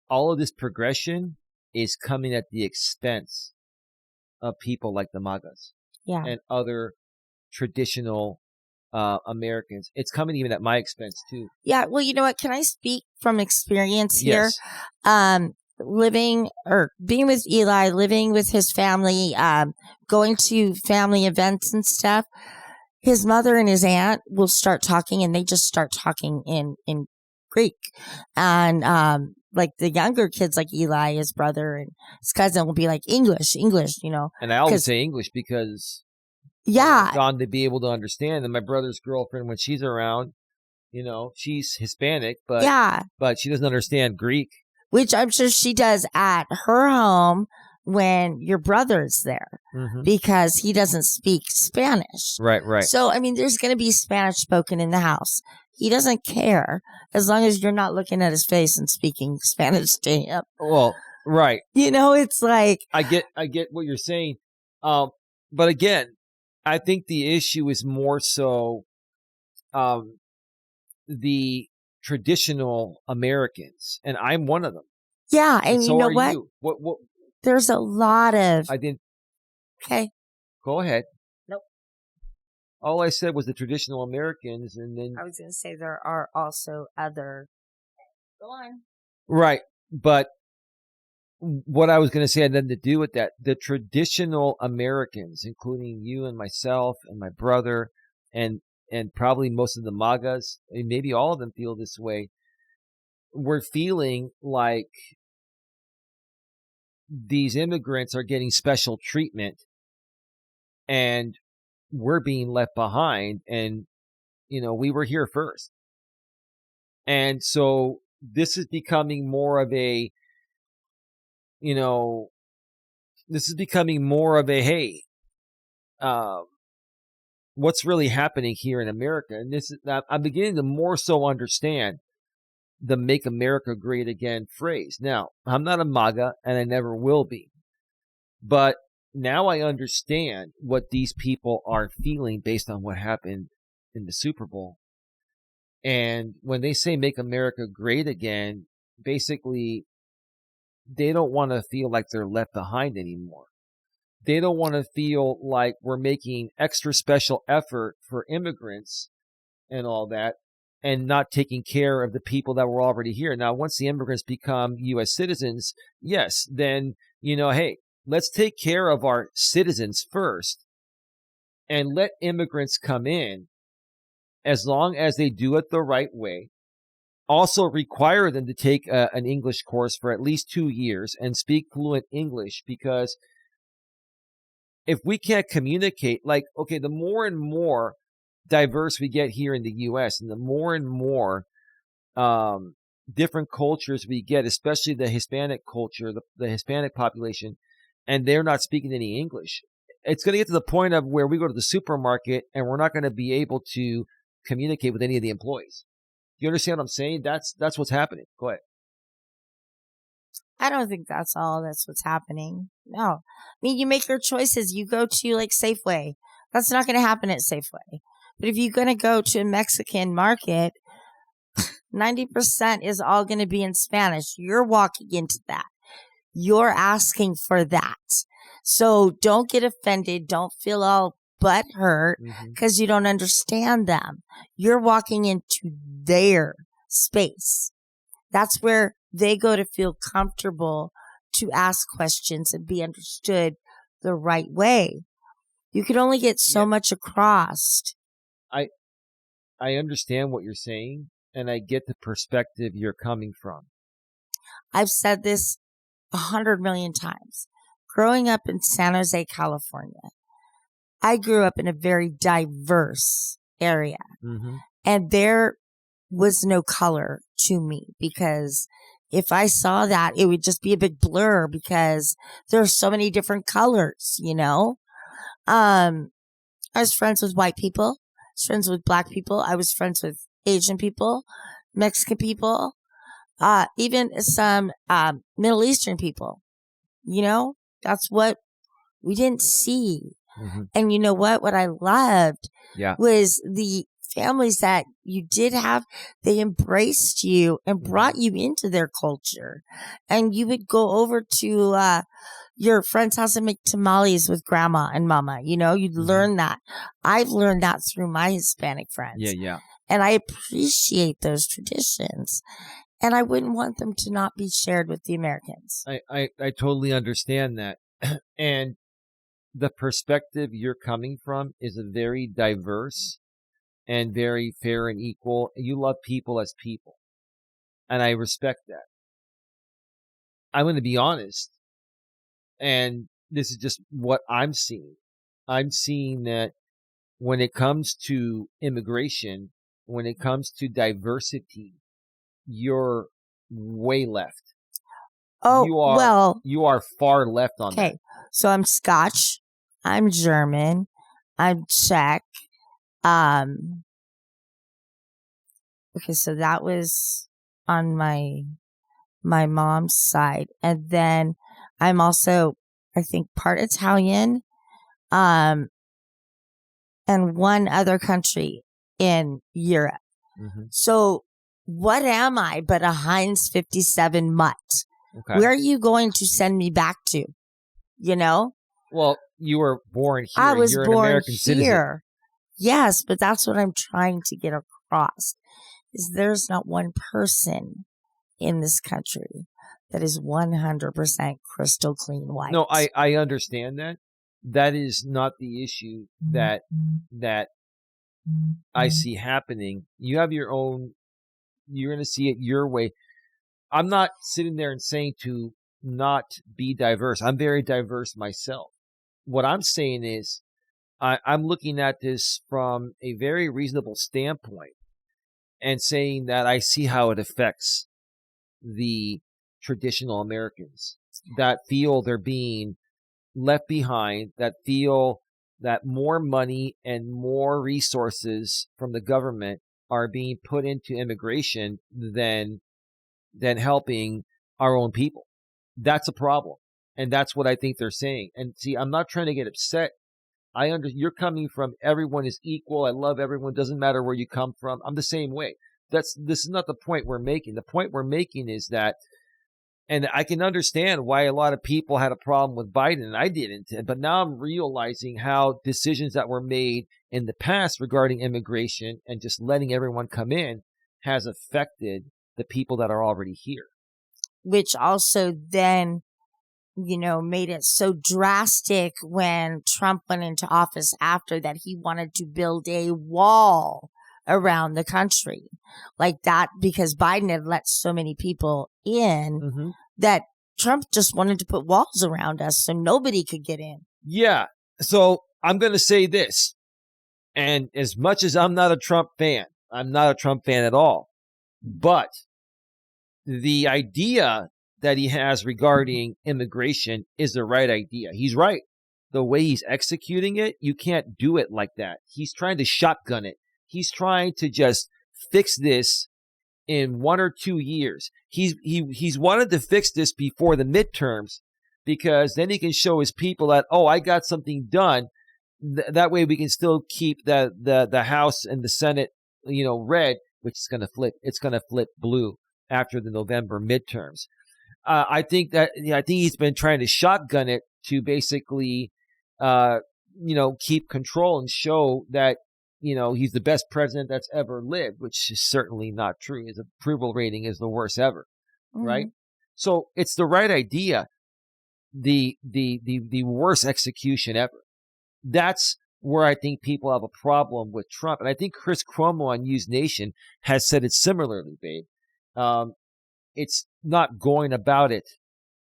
All of this progression is coming at the expense of people like the MAGAs and other traditional Americans. It's coming even at my expense too. Yeah. Well, you know what? Can I speak from experience here? Yes. Being with Eli, living with his family, going to family events and stuff, his mother and his aunt will start talking and they just start talking in Greek. And, like the younger kids, like Eli, his brother and his cousin will be like English. And I always say English because gone to be able to understand. And my brother's girlfriend, when she's around, she's Hispanic, but she doesn't understand Greek. Which I'm sure she does at her home when your brother's there, because he doesn't speak Spanish. Right. So, there's going to be Spanish spoken in the house. He doesn't care as long as you're not looking at his face and speaking Spanish to him. Well, right. It's like... I get what you're saying. But again, I think the issue is more so the traditional Americans, and I'm one of them. Yeah, and so you know what? You. What? There's a lot of... I didn't... Okay. Go ahead. Nope. All I said was the traditional Americans, and then... I was going to say there are also other... Go on. Right, but what I was going to say had nothing to do with that. The traditional Americans, including you and myself and my brother, and probably most of the MAGAs, maybe all of them feel this way, we're feeling like these immigrants are getting special treatment and we're being left behind, and we were here first. And so this is becoming more of a hey, what's really happening here in America? And I'm beginning to more so understand the "Make America Great Again" phrase. Now, I'm not a MAGA, and I never will be. But now I understand what these people are feeling based on what happened in the Super Bowl. And when they say "Make America Great Again," basically, they don't want to feel like they're left behind anymore. They don't want to feel like we're making extra special effort for immigrants and all that, and not taking care of the people that were already here. Now, once the immigrants become U.S. citizens, yes, then, hey, let's take care of our citizens first and let immigrants come in as long as they do it the right way. Also require them to take an English course for at least 2 years and speak fluent English, because if we can't communicate, like, okay, the more and more diverse we get here in the U.S. and the more different cultures we get, especially the Hispanic culture, the Hispanic population, and they're not speaking any English, it's going to get to the point of where we go to the supermarket and we're not going to be able to communicate with any of the employees. Do you understand what I'm saying? That's what's happening. Go ahead. I don't think that's what's happening. No. I mean, you make your choices. You go to like Safeway. That's not going to happen at Safeway. But if you're going to go to a Mexican market, 90% is all going to be in Spanish. You're walking into that. You're asking for that. So don't get offended. Don't feel all butthurt because you don't understand them. You're walking into their space. That's where they go to feel comfortable to ask questions and be understood the right way. You can only get so much across. I understand what you're saying, and I get the perspective you're coming from. I've said this 100 million times. Growing up in San Jose, California, I grew up in a very diverse area, and there was no color to me because if I saw that, it would just be a big blur because there are so many different colors, you know? I was friends with white people. I was friends with black people. I was friends with Asian people, Mexican people, even some Middle Eastern people. You know, that's what we didn't see. And you know what? What I loved was the families that you did have. They embraced you and brought you into their culture. And you would go over to your friend's house and make tamales with grandma and mama. You know, you'd learn that. I've learned that through my Hispanic friends. And I appreciate those traditions. And I wouldn't want them to not be shared with the Americans. I totally understand that. And the perspective you're coming from is a very diverse and very fair and equal. You love people as people. And I respect that. I'm going to be honest. And this is just what I'm seeing. I'm seeing that when it comes to immigration, when it comes to diversity, you're way left. Oh, you are far left on that. Okay, so I'm Scotch, I'm German, I'm Czech. Okay, so that was on my mom's side, and then I'm also, I think, part Italian, and one other country in Europe. So what am I but a Heinz 57 mutt? Okay. Where are you going to send me back to? You know? Well, you were born here. I was You're born an American citizen. Yes, but that's what I'm trying to get across. Is there's not one person in this country that is 100% crystal clean white. No, I understand that. That is not the issue that I see happening. You have your own, you're going to see it your way. I'm not sitting there and saying to not be diverse. I'm very diverse myself. What I'm saying is I'm looking at this from a very reasonable standpoint and saying that I see how it affects the traditional Americans that feel they're being left behind, that feel that more money and more resources from the government are being put into immigration than helping our own people. That's a problem. And that's what I think they're saying. And see, I'm not trying to get upset. You're coming from everyone is equal. I love everyone. Doesn't matter where you come from. I'm the same way. This is not the point we're making. The point we're making is that, and I can understand why a lot of people had a problem with Biden, and I didn't. But now I'm realizing how decisions that were made in the past regarding immigration and just letting everyone come in has affected the people that are already here. Which also then, made it so drastic when Trump went into office after that he wanted to build a wall around the country like that because Biden had let so many people in that Trump just wanted to put walls around us so nobody could get in. Yeah. So I'm going to say this. And as much as I'm not a Trump fan at all. But the idea that he has regarding immigration is the right idea. He's right. The way he's executing it, you can't do it like that. He's trying to shotgun it. He's trying to just fix this in 1 or 2 years. He's wanted to fix this before the midterms, because then he can show his people that, oh, I got something done. That way we can still keep the House and the Senate, red, which is going to flip. It's going to flip blue after the November midterms. I think he's been trying to shotgun it to basically, keep control and show that, he's the best president that's ever lived, which is certainly not true. His approval rating is the worst ever, right? So it's the right idea. The worst execution ever. That's where I think people have a problem with Trump. And I think Chris Cuomo on News Nation has said it similarly, babe. It's not going about it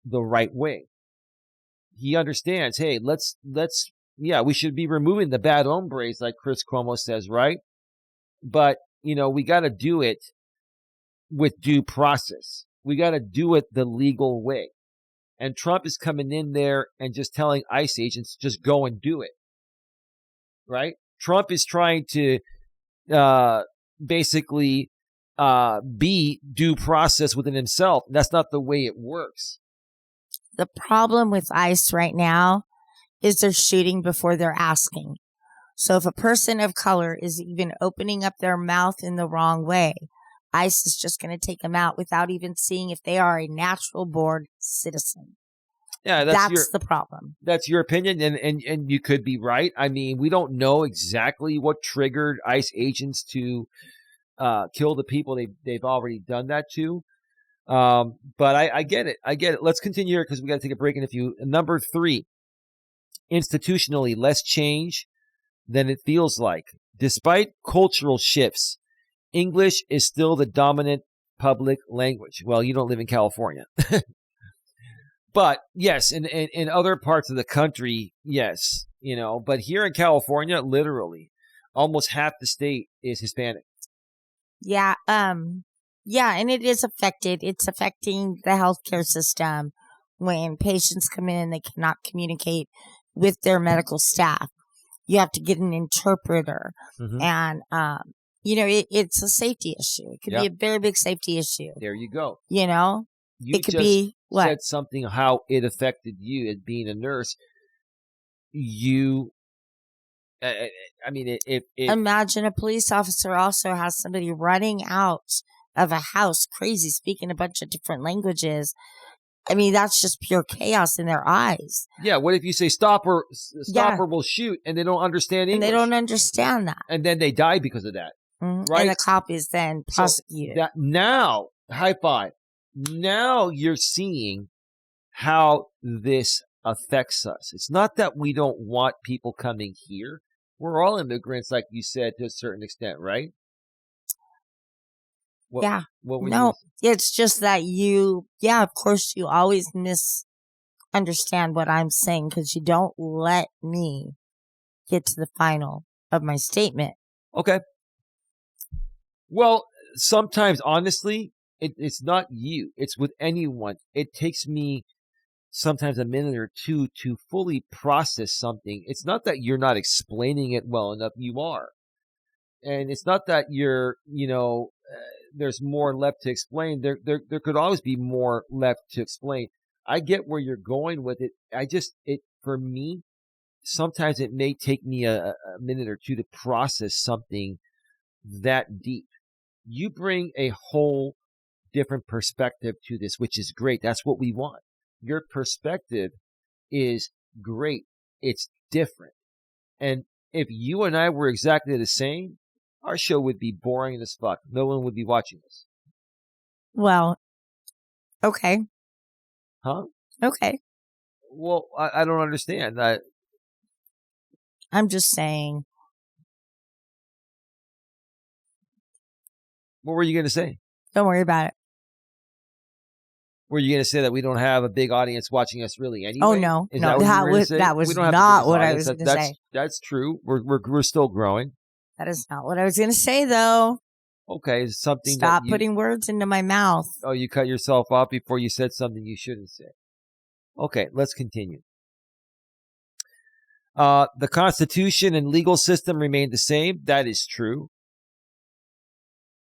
the right way. He understands, hey, we should be removing the bad hombres, like Chris Cuomo says, right? But, we got to do it with due process. We got to do it the legal way. And Trump is coming in there and just telling ICE agents, just go and do it. Right? Trump is trying to basically be due process within himself. That's not the way it works. The problem with ICE right now is they're shooting before they're asking. So if a person of color is even opening up their mouth in the wrong way, ICE is just going to take them out without even seeing if they are a natural born citizen. Yeah, that's the problem. That's your opinion, and you could be right. I mean, we don't know exactly what triggered ICE agents to kill the people they've already done that to. But I get it. Let's continue here because we got to take a break in a few. Number 3, institutionally, less change than it feels like. Despite cultural shifts, English is still the dominant public language. Well, you don't live in California. But yes, in other parts of the country, yes, but here in California, literally, almost half the state is Hispanic. Yeah, and it is affected. It's affecting the healthcare system when patients come in and they cannot communicate with their medical staff. You have to get an interpreter, and it's a safety issue. It could be a very big safety issue. There you go. It could be what? Said something how it affected you as being a nurse. Imagine a police officer also has somebody running out of a house, crazy, speaking a bunch of different languages. I mean, that's just pure chaos in their eyes. Yeah, what if you say stop or we'll shoot, and they don't understand English? And they don't understand that. And then they die because of that. Right? And the cop is then prosecuted. Now, high five. Now you're seeing how this affects us. It's not that we don't want people coming here. We're all immigrants, like you said, to a certain extent, right? It's just that of course you always misunderstand what I'm saying because you don't let me get to the final of my statement. Okay. Well, sometimes, honestly, it's not you. It's with anyone. It takes me sometimes a minute or two to fully process something. It's not that you're not explaining it well enough. You are. And it's not that you're, there's more left to explain. There could always be more left to explain. I get where you're going with it. For me, sometimes it may take me a minute or two to process something that deep. You bring a whole different perspective to this, which is great. That's what we want. Your perspective is great. It's different. And if you and I were exactly the same, our show would be boring as fuck. No one would be watching us. Well, okay. Huh? Okay. Well, I don't understand. I'm just saying. What were you going to say? Don't worry about it. Were you going to say that we don't have a big audience watching us really anyway? Oh, no. That was not what I was going to say. That's true. We're still growing. That is not what I was going to say, though. Okay, something. Stop putting words into my mouth. Oh, you cut yourself off before you said something you shouldn't say. Okay, let's continue. The Constitution and legal system remain the same. That is true.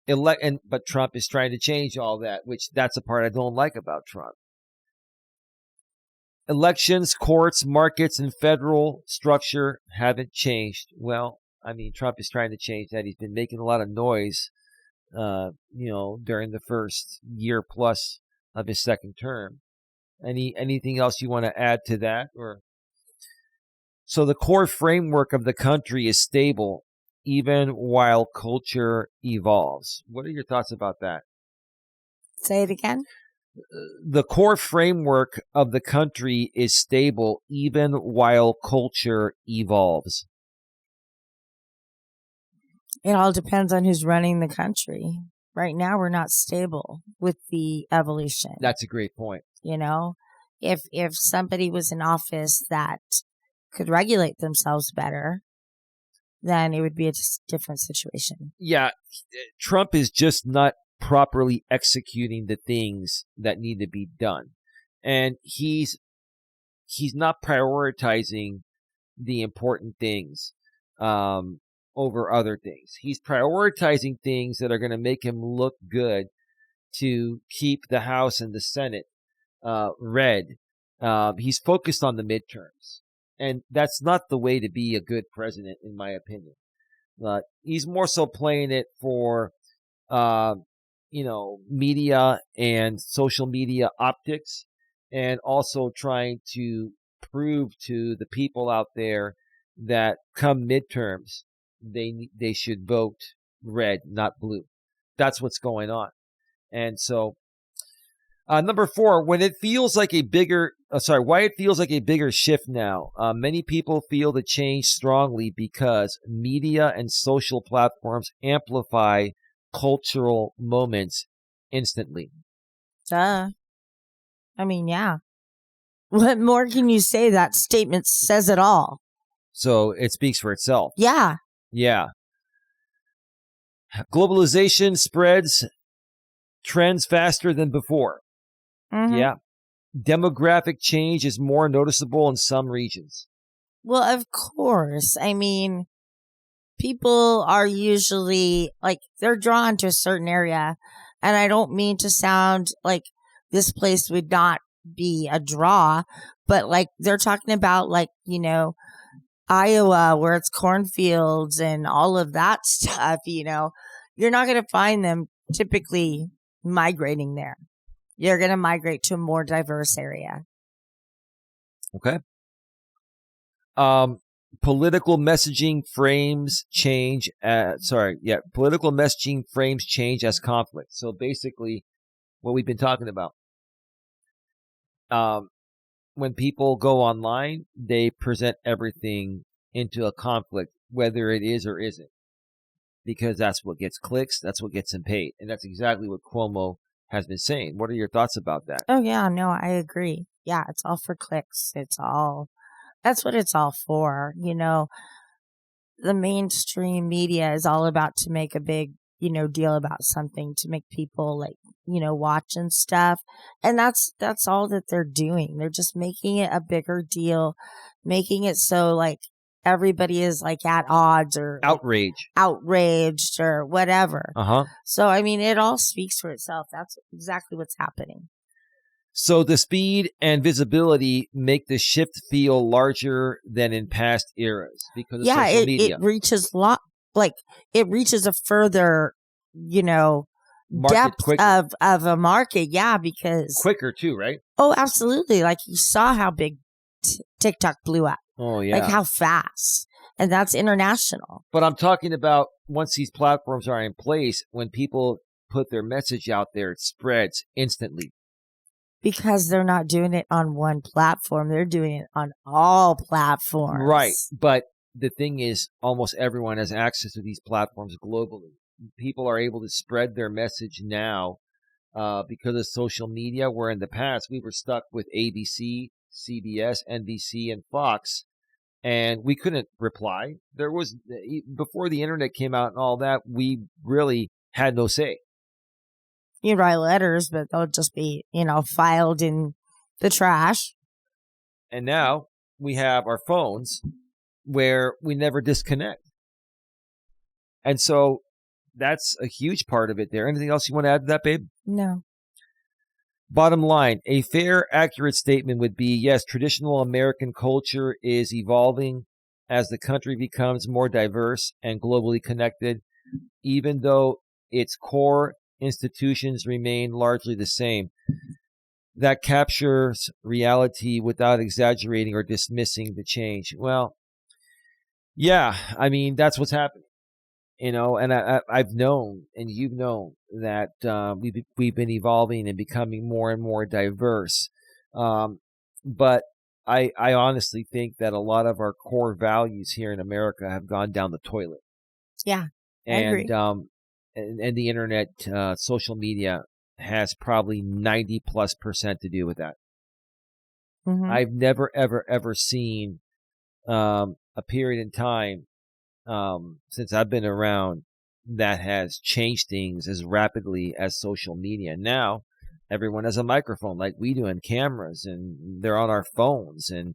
But Trump is trying to change all that, which that's the part I don't like about Trump. Elections, courts, markets, and federal structure haven't changed. Well, I mean, Trump is trying to change that. He's been making a lot of noise, during the first year plus of his second term. Anything else you want to add to that? So the core framework of the country is stable, even while culture evolves. What are your thoughts about that? Say it again. The core framework of the country is stable, even while culture evolves. It all depends on who's running the country. Right now, we're not stable with the evolution. That's a great point. If somebody was in office that could regulate themselves better, then it would be a different situation. Yeah, Trump is just not properly executing the things that need to be done. And he's not prioritizing the important things over other things. He's prioritizing things that are going to make him look good to keep the House and the Senate red. He's focused on the midterms. And that's not the way to be a good president, in my opinion. He's more so playing it for, media and social media optics, and also trying to prove to the people out there that come midterms, they should vote red, not blue. That's what's going on. And so, number 4, why it feels like a bigger shift now. Many people feel the change strongly because media and social platforms amplify cultural moments instantly. I mean, yeah. What more can you say? That statement says it all. So it speaks for itself. Yeah. Yeah. Globalization spreads trends faster than before. Mm-hmm. Yeah. Demographic change is more noticeable in some regions. Well, of course. I mean, people are usually they're drawn to a certain area. And I don't mean to sound like this place would not be a draw, but they're talking about Iowa, where it's cornfields and all of that stuff, you're not going to find them typically migrating there. You're going to migrate to a more diverse area. Okay. Political messaging frames change. Political messaging frames change as conflict. So basically, what we've been talking about. When people go online, they present everything into a conflict, whether it is or isn't, because that's what gets clicks, that's what gets them paid, and that's exactly what Cuomo has been saying. What are your thoughts about that? Oh yeah, no, I agree. Yeah, it's all for clicks. That's what it's all for. The mainstream media is all about to make a big, deal about something, to make people watch and stuff. And that's all that they're doing. They're just making it a bigger deal, making it so everybody is at odds or outraged or whatever. So, I mean, it all speaks for itself. That's exactly what's happening. So the speed and visibility make the shift feel larger than in past eras because of social media. It reaches it reaches a further, depth of a market. Yeah, because quicker too, right? Oh, absolutely. You saw how big TikTok blew up. Oh yeah, how fast, and that's international. But I'm talking about once these platforms are in place, when people put their message out there, it spreads instantly. Because they're not doing it on one platform. They're doing it on all platforms. Right. But the thing is, almost everyone has access to these platforms globally. People are able to spread their message now because of social media, where in the past we were stuck with ABC, CBS, NBC, and Fox, and we couldn't reply. There was, before the internet came out and all that, we really had no say. You write letters, but they'll just be, filed in the trash. And now we have our phones where we never disconnect. And so that's a huge part of it there. Anything else you want to add to that, babe? No. Bottom line, a fair, accurate statement would be, yes, traditional American culture is evolving as the country becomes more diverse and globally connected, even though its core institutions remain largely the same. That captures reality without exaggerating or dismissing the change. Well, yeah, I mean, that's what's happening. And I've known, and you've known, that we've been evolving and becoming more and more diverse. But I honestly think that a lot of our core values here in America have gone down the toilet. Yeah, I agree. And the internet, social media has probably 90+% to do with that. Mm-hmm. I've never, ever, ever seen a period in time since I've been around that has changed things as rapidly as social media. Now, everyone has a microphone like we do, and cameras, and they're on our phones, and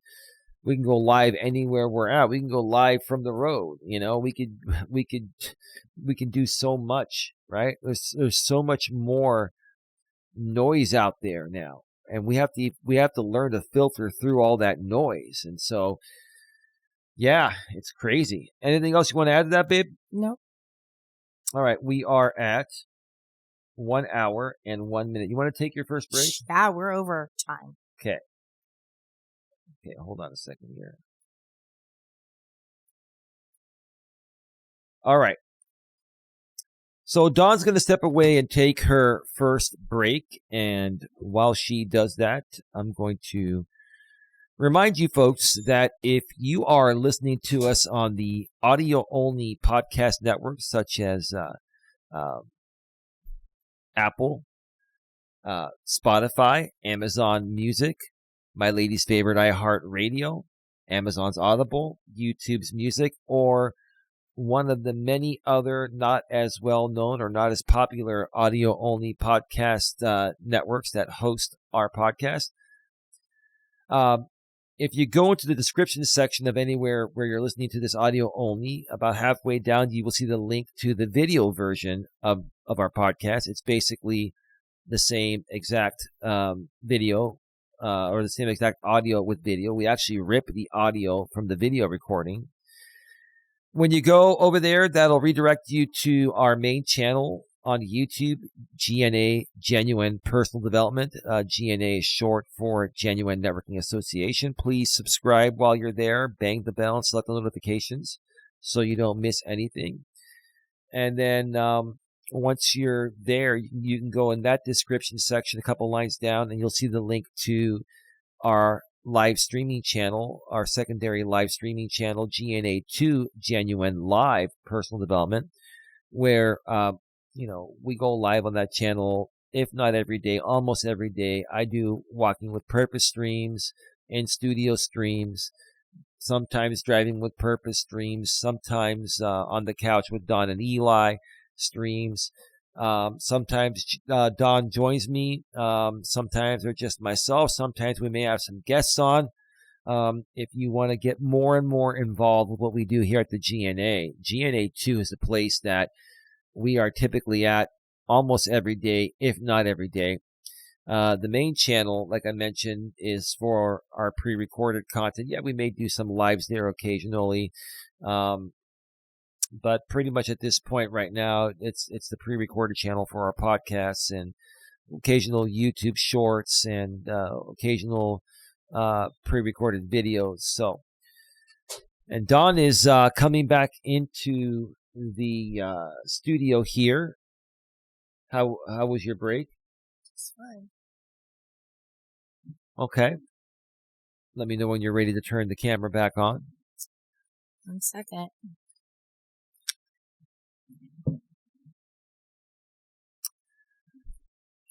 we can go live anywhere we're at. We can go live from the road. We can do so much, right? There's so much more noise out there now, and we have to learn to filter through all that noise. And so, yeah, it's crazy. Anything else you want to add to that, babe? No. All right, we are at 1 hour and 1 minute. You want to take your first break? Yeah, we're over time. Okay, hold on a second here. All right. So Dawn's going to step away and take her first break. And while she does that, I'm going to remind you folks that if you are listening to us on the audio-only podcast networks such as Apple, Spotify, Amazon Music, my lady's favorite iHeartRadio, Amazon's Audible, YouTube's Music, or one of the many other not as well-known or not as popular audio-only podcast networks that host our podcast, if you go into the description section of anywhere where you're listening to this audio only, about halfway down, you will see the link to the video version of our podcast. It's basically the same exact video or the same exact audio with video. We actually rip the audio from the video recording. When you go over there, that'll redirect you to our main channel on YouTube, GNA, Genuine Personal Development. GNA is short for Genuine Networking Association. Please subscribe while you're there. Bang the bell and select the notifications so you don't miss anything. And then once you're there, you can go in that description section a couple lines down, and you'll see the link to our live streaming channel, our secondary live streaming channel, GNA2, Genuine Live Personal Development, where we go live on that channel, if not every day, almost every day. I do Walking with Purpose streams, in-studio streams, sometimes Driving with Purpose streams, sometimes on the couch with Don and Eli streams. Sometimes Don joins me. Sometimes they're just myself. Sometimes we may have some guests on. If you want to get more and more involved with what we do here at the GNA, GNA2 is a place that we are typically at almost every day, if not every day. The main channel, like I mentioned, is for our pre-recorded content. Yeah, we may do some lives there occasionally. But pretty much at this point right now, it's the pre-recorded channel for our podcasts and occasional YouTube shorts and occasional pre-recorded videos. So, and Dawn is coming back into the studio here. How was your break? It's fine. Okay. Let me know when you're ready to turn the camera back on. 1 second.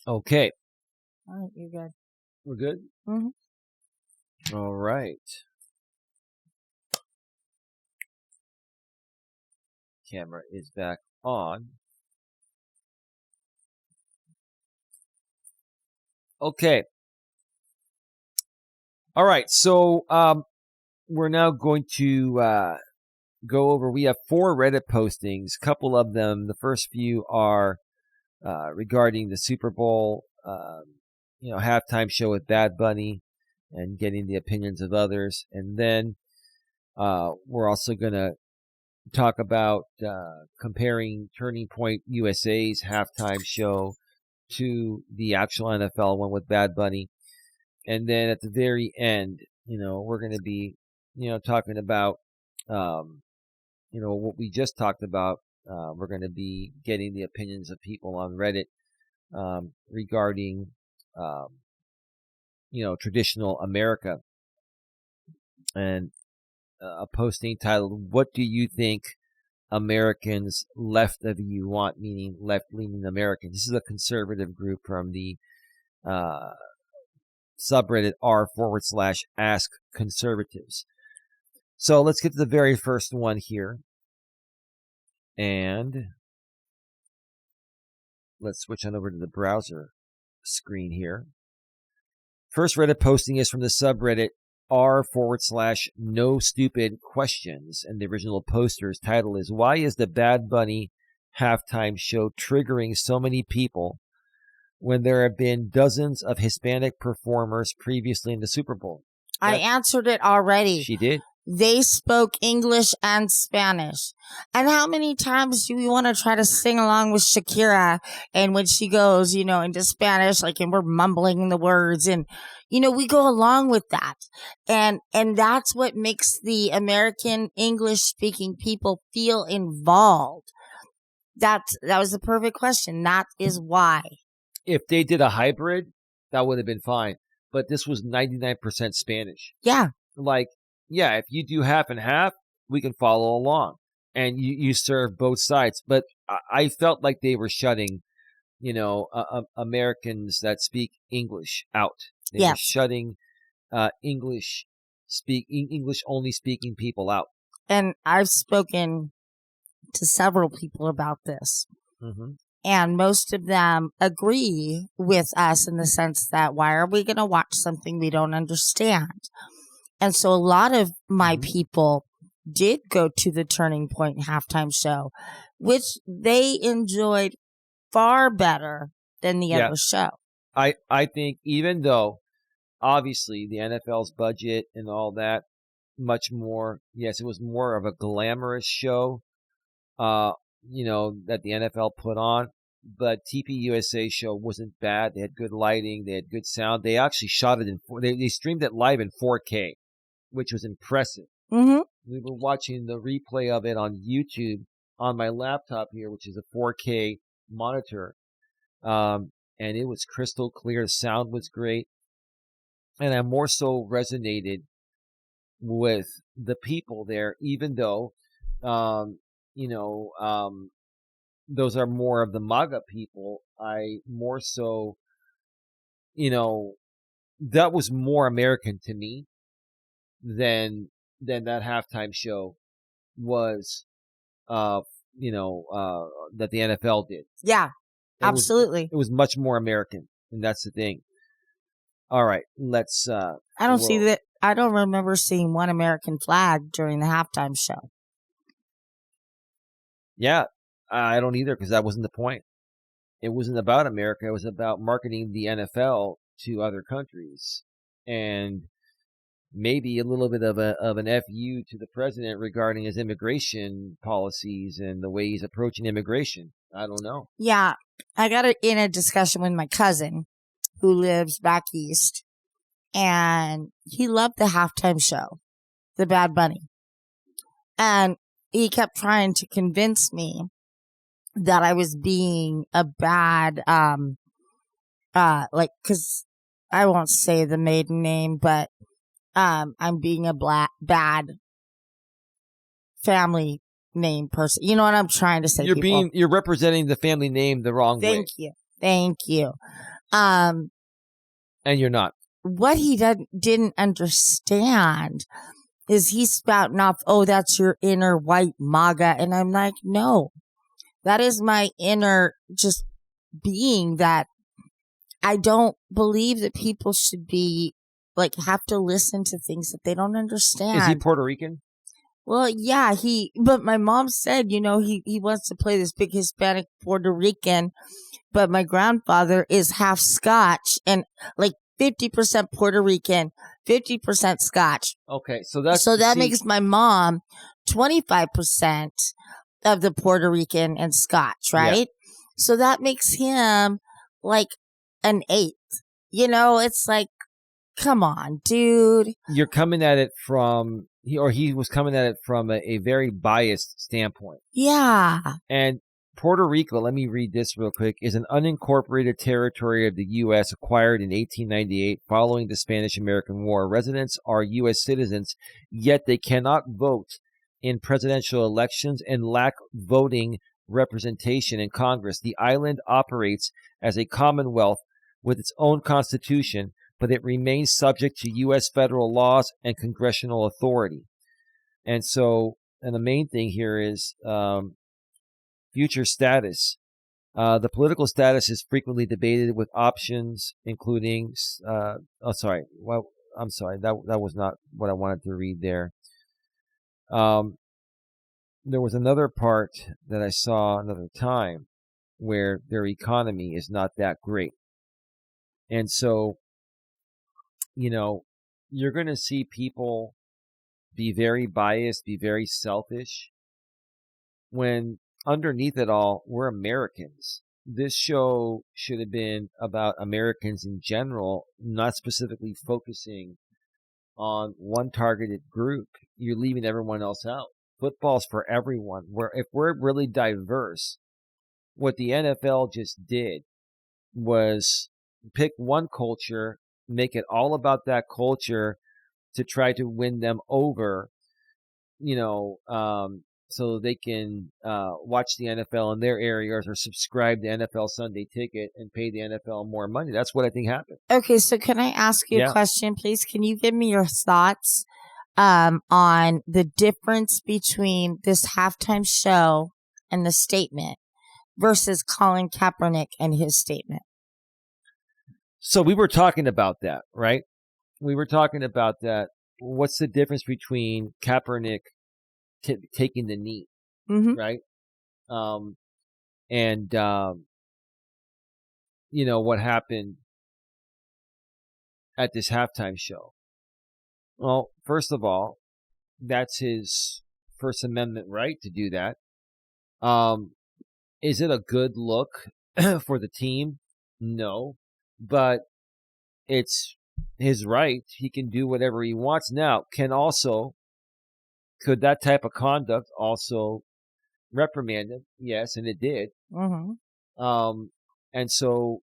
Okay. All right, you're good. We're good? Mm-hmm. All right. Camera is back on. Okay. All right. So we're now going to go over. We have 4 Reddit postings. A couple of them, the first few are regarding the Super Bowl, halftime show with Bad Bunny and getting the opinions of others. And then we're also going to talk about comparing Turning Point USA's halftime show to the actual NFL one with Bad Bunny. And then at the very end, we're going to be, talking about, what we just talked about. We're going to be getting the opinions of people on Reddit regarding, traditional America. And a posting titled, "What do you think Americans left of you want?" Meaning left-leaning Americans. This is a conservative group from the subreddit r/ask conservatives. So let's get to the very first one here. And let's switch on over to the browser screen here. First Reddit posting is from the subreddit r/no stupid questions. And the original poster's title is, "Why is the Bad Bunny halftime show triggering so many people when there have been dozens of Hispanic performers previously in the Super Bowl?" I answered it already. She did. They spoke English and Spanish. And how many times do we want to try to sing along with Shakira? And when she goes, into Spanish, and we're mumbling the words, and, we go along with that. And that's what makes the American English speaking people feel involved. That was the perfect question. That is why. If they did a hybrid, that would have been fine. But this was 99% Spanish. Yeah. If you do half and half, we can follow along. And you serve both sides. But I felt like they were shutting, Americans that speak English out. They were shutting English only speaking people out. And I've spoken to several people about this. Mm-hmm. And most of them agree with us in the sense that, why are we going to watch something we don't understand? And so a lot of my people did go to the Turning Point halftime show, which they enjoyed far better than the other show. I think even though, obviously, the NFL's budget and all that, much more, yes, it was more of a glamorous show, that the NFL put on. But TPUSA show wasn't bad. They had good lighting. They had good sound. They actually shot it they streamed it live in 4K, which was impressive. Mm-hmm. We were watching the replay of it on YouTube on my laptop here, which is a 4K monitor. And it was crystal clear. The sound was great. And I more so resonated with the people there, even though, those are more of the MAGA people. I more so, that was more American to me than that halftime show was, that the NFL did. Yeah, absolutely. It was much more American, and that's the thing. All right, let's. I don't see that. I don't remember seeing one American flag during the halftime show. Yeah, I don't either, because that wasn't the point. It wasn't about America. It was about marketing the NFL to other countries, and maybe a little bit of an FU to the president regarding his immigration policies and the way he's approaching immigration. I don't know. Yeah, I got in a discussion with my cousin who lives back east, and he loved the halftime show, the Bad Bunny. And he kept trying to convince me that I was being a bad, cause I won't say the maiden name, but, I'm being a bad family name person. You know what I'm trying to say? You're representing the family name the wrong way. Thank you. And you're not. What he didn't understand is he's spouting off, oh, that's your inner white MAGA. And I'm like, no, that is my inner just being that I don't believe that people should be have to listen to things that they don't understand. Is he Puerto Rican? Well, yeah, but my mom said, he wants to play this big Hispanic Puerto Rican, but my grandfather is half Scotch and 50% Puerto Rican, 50% Scotch. Okay, so that makes my mom 25% of the Puerto Rican and Scotch, right? Yeah. So that makes him an eighth. It's come on, dude. You're coming at it from he was coming at it from a very biased standpoint. Yeah. And Puerto Rico, let me read this real quick, is an unincorporated territory of the U.S. acquired in 1898 following the Spanish-American War. Residents are U.S. citizens, yet they cannot vote in presidential elections and lack voting representation in Congress. The island operates as a commonwealth with its own constitution, but it remains subject to U.S. federal laws and congressional authority. And the main thing here is future status. The political status is frequently debated with options, including. That was not what I wanted to read there. There was another part that I saw another time where their economy is not that great. And so, you're going to see people be very biased, be very selfish, when underneath it all, we're Americans. This show should have been about Americans in general, not specifically focusing on one targeted group. You're leaving everyone else out. Football's for everyone. If we're really diverse, what the NFL just did was pick one culture, make it all about that culture to try to win them over, so they can watch the NFL in their areas or subscribe to NFL Sunday Ticket and pay the NFL more money. That's what I think happened. Okay, so can I ask you a question, please? Can you give me your thoughts on the difference between this halftime show and the statement versus Colin Kaepernick and his statement? So we were talking about that, right? We were talking about that. What's the difference between Kaepernick taking the knee, right? What happened at this halftime show? Well, first of all, that's his First Amendment right to do that. Is it a good look for the team? No, but it's his right. He can do whatever he wants. Now, could that type of conduct also reprimand him? Yes, and it did. And so,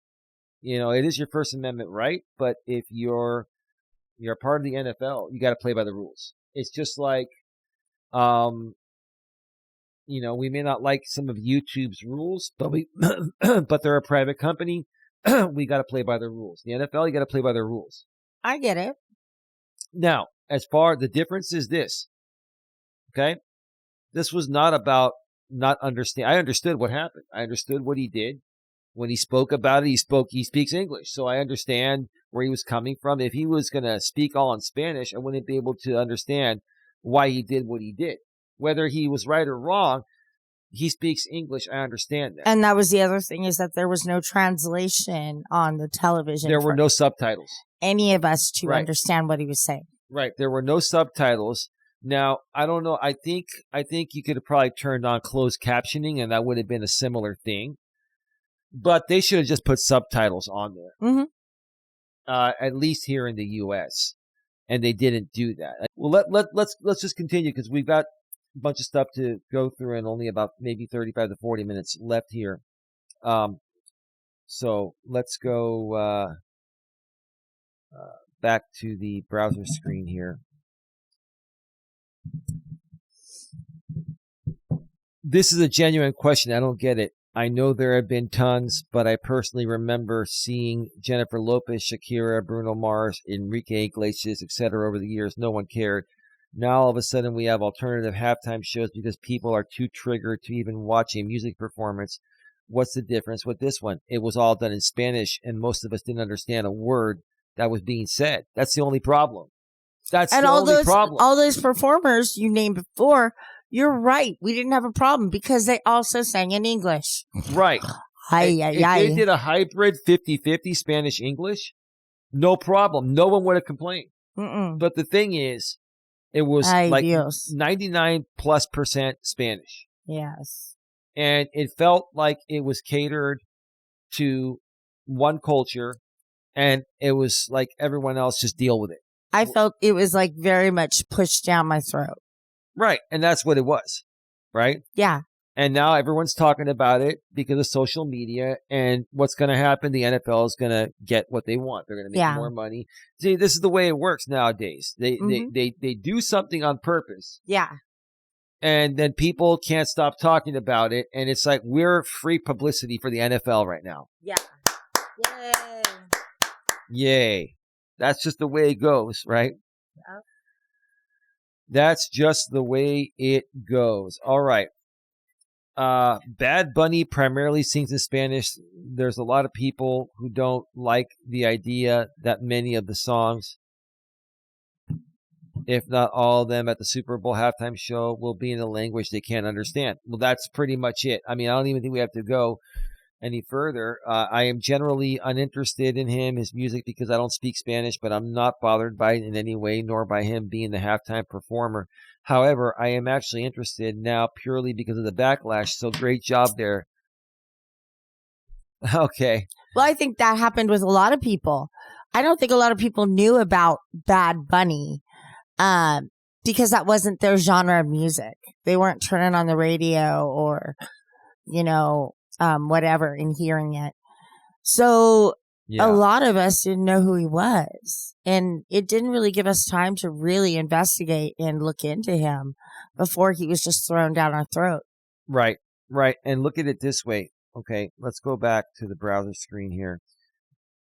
it is your First Amendment right, but if you're part of the NFL, you got to play by the rules. It's just like, we may not like some of YouTube's rules, but but they're a private company. We got to play by the rules. The NFL, you got to play by the rules. I get it. Now, the difference is this. Okay? This was not about not understand. I understood what happened. I understood what he did. When he spoke about it, he speaks English. So I understand where he was coming from. If he was going to speak all in Spanish, I wouldn't be able to understand why he did what he did. Whether he was right or wrong, he speaks English. I understand that. And that was the other thing, is that there was no translation on the television. There were no subtitles. Any of us to understand what he was saying. Right. There were no subtitles. Now, I don't know. I think you could have probably turned on closed captioning, and that would have been a similar thing. But they should have just put subtitles on there. At least here in the U.S. And they didn't do that. Well, let's just continue, because we've got a bunch of stuff to go through and only about maybe 35 to 40 minutes left here. So let's go back to the browser screen here. This is a genuine question. I don't get it. I know there have been tons, but I personally remember seeing Jennifer Lopez, Shakira, Bruno Mars, Enrique Iglesias, etc. over the years. No one cared. Now all of a sudden we have alternative halftime shows because people are too triggered to even watch a music performance. What's the difference with this one? It was all done in Spanish, and most of us didn't understand a word that was being said. That's the only problem. That's the only problem. All those performers you named before, you're right. We didn't have a problem because they also sang in English. Right. If they did a hybrid 50-50 Spanish-English, no problem. No one would have complained. But the thing is, it was 99+% Spanish. Yes. And it felt like it was catered to one culture, and it was like everyone else just deal with it. I felt it was like very much pushed down my throat. Right. And that's what it was. Right? Yeah. And now everyone's talking about it because of social media. And what's going to happen? The NFL is going to get what they want. They're going to make more money. See, this is the way it works nowadays. They do something on purpose. Yeah. And then people can't stop talking about it. And it's like we're free publicity for the NFL right now. Yeah. Yay. Yay. That's just the way it goes, right? Yeah. That's just the way it goes. All right. Bad Bunny primarily sings in Spanish. There's a lot of people who don't like the idea that many of the songs, if not all of them at the Super Bowl halftime show, will be in a language they can't understand. Well, that's pretty much it. I mean, I don't even think we have to go any further. I am generally uninterested in his music, because I don't speak Spanish, but I'm not bothered by it in any way, nor by him being the halftime performer. However, I am actually interested now purely because of the backlash. So great job there. Okay. Well, I think that happened with a lot of people. I don't think a lot of people knew about Bad Bunny because that wasn't their genre of music. They weren't turning on the radio or, whatever, and hearing it. So a lot of us didn't know who he was. And it didn't really give us time to really investigate and look into him before he was just thrown down our throat. Right, right. And look at it this way. Okay, let's go back to the browser screen here.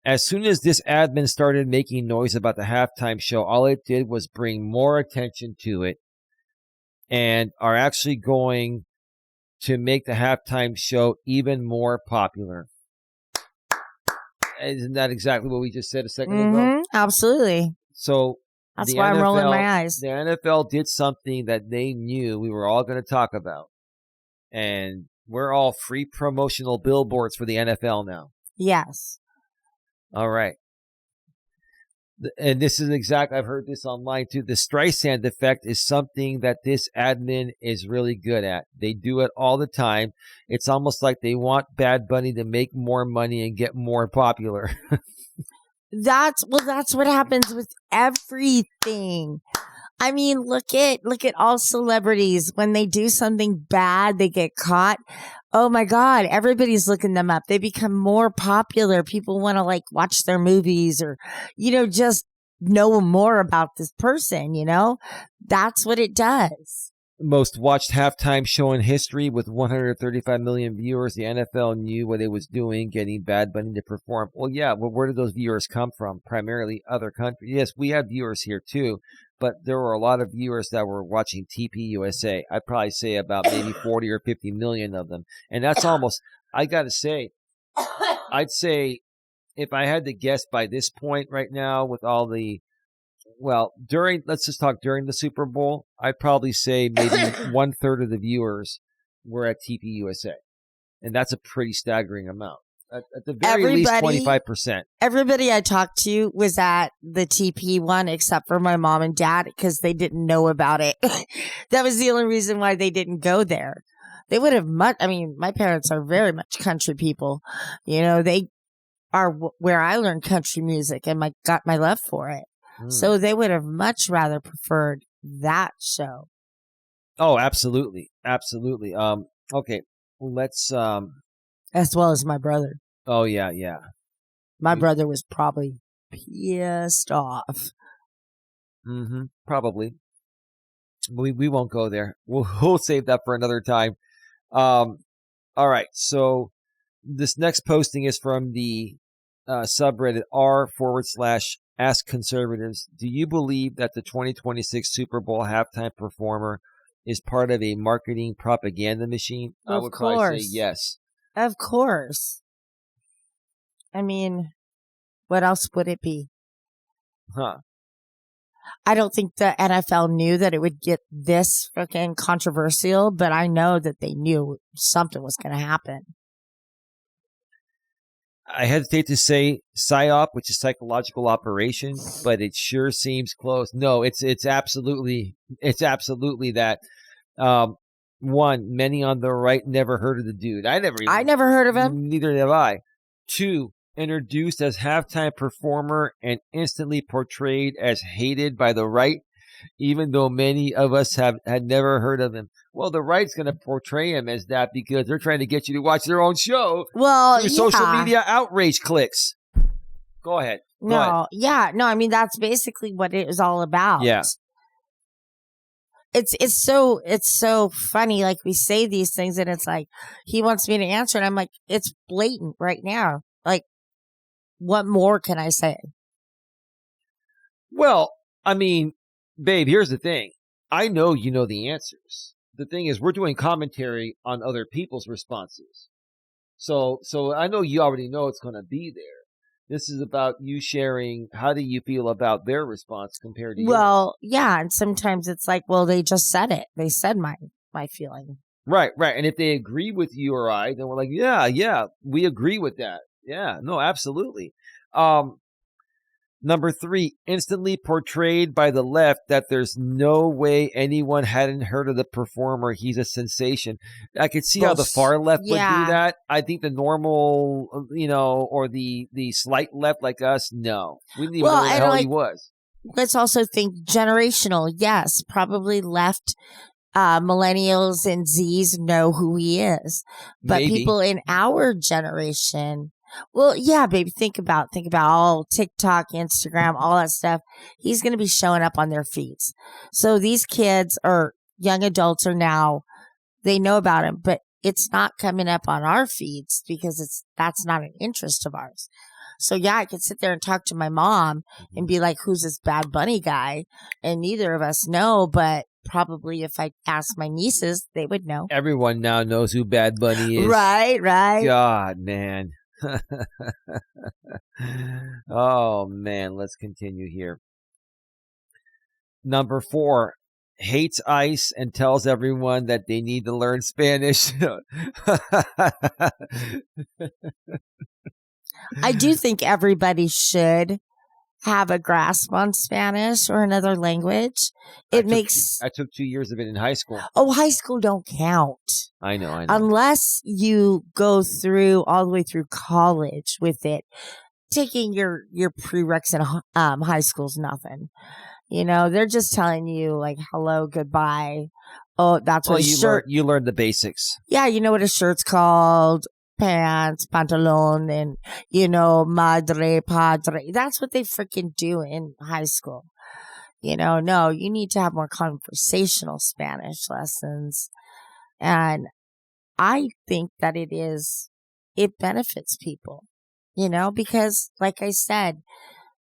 As soon as this admin started making noise about the halftime show, all it did was bring more attention to it, and are actually going to make the halftime show even more popular. Isn't that exactly what we just said a second ago? Absolutely. So that's why I'm rolling my eyes. The NFL did something that they knew we were all going to talk about. And we're all free promotional billboards for the NFL now. Yes. All right. And this is exactly, I've heard this online too. The Streisand effect is something that this admin is really good at. They do it all the time. It's almost like they want Bad Bunny to make more money and get more popular. That's what happens with everything. I mean, look at all celebrities. When they do something bad, they get caught. Oh my God, everybody's looking them up. They become more popular. People want to watch their movies or, just know more about this person, That's what it does. Most watched halftime show in history with 135 million viewers. The NFL knew what it was doing, getting Bad Bunny to perform. Well, yeah, but where did those viewers come from? Primarily other countries. Yes, we have viewers here too, but there were a lot of viewers that were watching TPUSA. I'd probably say about maybe 40 or 50 million of them. And that's almost, I got to say, I'd say if I had to guess by this point right now with all the, let's just talk during the Super Bowl, I'd probably say maybe 1/3 of the viewers were at TPUSA. And that's a pretty staggering amount. At the very least, 25%. Everybody I talked to was at the TP one, except for my mom and dad, because they didn't know about it. That was the only reason why they didn't go there. They would have my parents are very much country people. They are where I learned country music and got my love for it. So they would have much rather preferred that show. Oh, absolutely. Absolutely. Okay. Let's, as well as my brother. Oh, yeah. Yeah. My brother was probably pissed off. Probably. We won't go there. We'll save that for another time. All right. So this next posting is from the subreddit r/Ask Conservatives. Do you believe that the 2026 Super Bowl halftime performer is part of a marketing propaganda machine? I would probably say yes. Of course. I mean, what else would it be? Huh. I don't think the NFL knew that it would get this freaking controversial, but I know that they knew something was going to happen. I hesitate to say PSYOP, which is psychological operation, but it sure seems close. No, it's absolutely that. One, many on the right never heard of the dude. I never heard of him. Neither have I. Two, introduced as halftime performer and instantly portrayed as hated by the right, even though many of us had never heard of him. Well, the right's going to portray him as that because they're trying to get you to watch their own show. Well, through social media outrage clicks. Go ahead. I mean, that's basically what it is all about. Yeah. It's so funny. Like, we say these things and it's like, he wants me to answer. And I'm like, it's blatant right now. Like, what more can I say? Well, I mean, babe, here's the thing. I know you know the answers. The thing is, we're doing commentary on other people's responses. So I know you already know it's going to be there. This is about you sharing. How do you feel about their response compared to yours? Well, yeah. And sometimes it's like, well, they just said it. They said my feeling. Right. And if they agree with you or I, then we're like, yeah, we agree with that. Yeah, no, absolutely. Number 3, instantly portrayed by the left that there's no way anyone hadn't heard of the performer. He's a sensation. I could see how the far left would do that. I think the normal, or the slight left like us, no. We didn't even know what the hell he was. Let's also think generational. Yes, probably left. Millennials and Zs know who he is. But Maybe. People in our generation... Well, yeah, baby, think about all TikTok, Instagram, all that stuff. He's going to be showing up on their feeds. So these kids or young adults are now, they know about him, but it's not coming up on our feeds because that's not an interest of ours. So yeah, I could sit there and talk to my mom and be like, who's this Bad Bunny guy? And neither of us know, but probably if I asked my nieces, they would know. Everyone now knows who Bad Bunny is. Right. God, man. Oh man, let's continue here. Number 4, hates ICE and tells everyone that they need to learn Spanish. I do think everybody should have a grasp on Spanish or another language. I took 2 years of it in high school. Oh, high school don't count. I know. Unless you go through all the way through college with it. Taking your prereqs in high school's nothing. They're just telling you like hello, goodbye. Oh, that's what a shirt. You learned the basics. Yeah, you know what a shirt's called. Pants, pantalon, and, madre, padre. That's what they freaking do in high school. No, you need to have more conversational Spanish lessons. And I think that it benefits people, because like I said,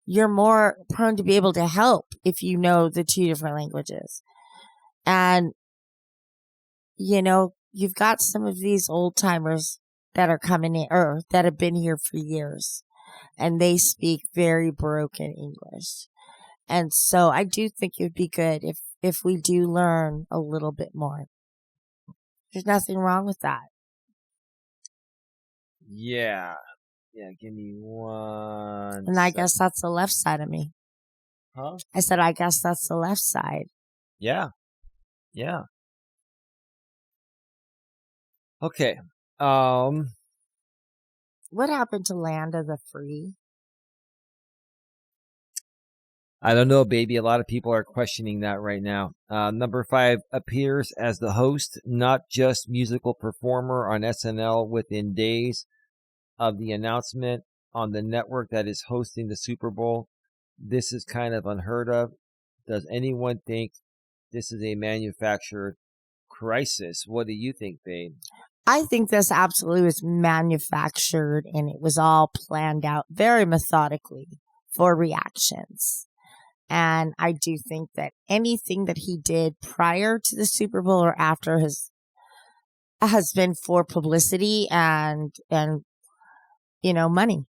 you're more prone to be able to help if you know the 2 different languages. And, you've got some of these old timers that are coming in or that have been here for years, and they speak very broken English. And so I do think it would be good if we do learn a little bit more. There's nothing wrong with that. Yeah, give me one. And I guess that's the left side of me. Huh? I said, I guess that's the left side. Yeah. Okay. What happened to Land of the Free? I don't know, baby. A lot of people are questioning that right now. Number 5, appears as the host, not just musical performer on SNL within days of the announcement on the network that is hosting the Super Bowl. This is kind of unheard of. Does anyone think this is a manufactured crisis? What do you think, babe? I think this absolutely was manufactured and it was all planned out very methodically for reactions. And I do think that anything that he did prior to the Super Bowl or after has been for publicity and money.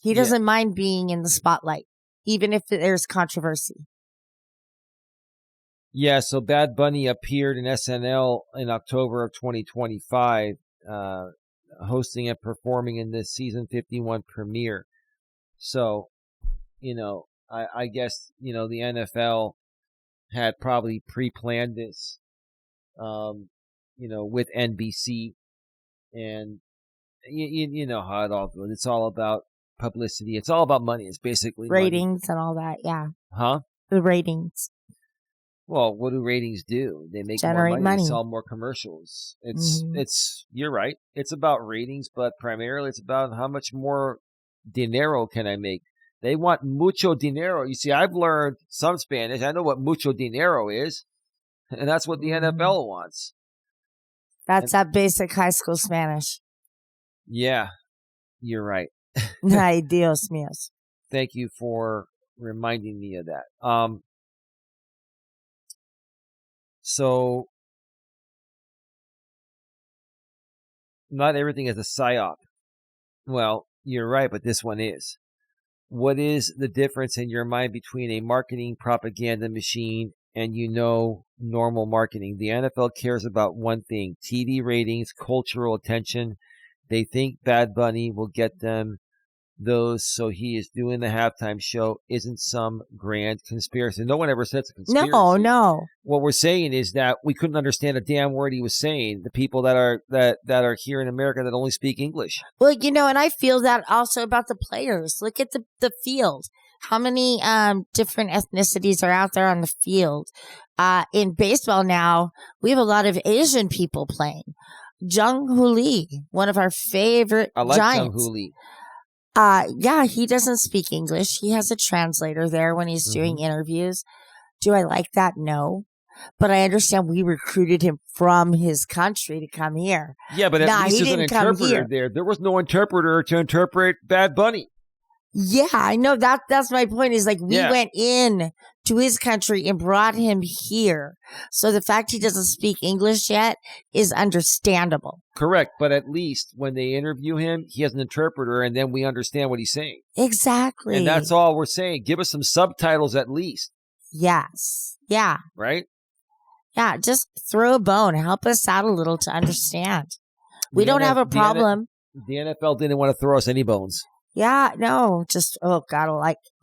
He doesn't mind being in the spotlight, even if there's controversy. Yeah, so Bad Bunny appeared in SNL in October of 2025, hosting and performing in the season 51 premiere. So, I guess, the NFL had probably pre-planned this, with NBC. And you know how it all goes. It's all about publicity. It's all about money. It's basically ratings money. And all that. Yeah. Huh? The ratings. Well, what do ratings do? They make Generate more money. They sell more commercials. You're right. It's about ratings, but primarily it's about how much more dinero can I make. They want mucho dinero. You see, I've learned some Spanish. I know what mucho dinero is, and that's what the NFL wants. That's that basic high school Spanish. Yeah, you're right. Ay, Dios míos. Thank you for reminding me of that. So, not everything is a psyop. Well, you're right, but this one is. What is the difference in your mind between a marketing propaganda machine and normal marketing? The NFL cares about one thing: TV ratings, cultural attention. They think Bad Bunny will get them those, so he is doing the halftime show. Isn't some grand conspiracy. No one ever said it's a conspiracy. No. What we're saying is that we couldn't understand a damn word he was saying. The people that are here in America that only speak English. Well, and I feel that also about the players. Look at the field. How many different ethnicities are out there on the field? In baseball now, we have a lot of Asian people playing. Jung-Hoo Lee, one of our favorite Giants. I like Jung-Hoo Lee. Yeah, he doesn't speak English. He has a translator there when he's doing interviews. Do I like that? No. But I understand we recruited him from his country to come here. Yeah, but at least there's an interpreter there. There was no interpreter to interpret Bad Bunny. Yeah, I know. That's my point is we went in to his country and brought him here. So the fact he doesn't speak English yet is understandable. Correct. But at least when they interview him, he has an interpreter and then we understand what he's saying. Exactly. And that's all we're saying. Give us some subtitles at least. Yes. Yeah. Right? Yeah. Just throw a bone. Help us out a little to understand. We don't have a problem. The NFL didn't want to throw us any bones. Yeah, no, just, a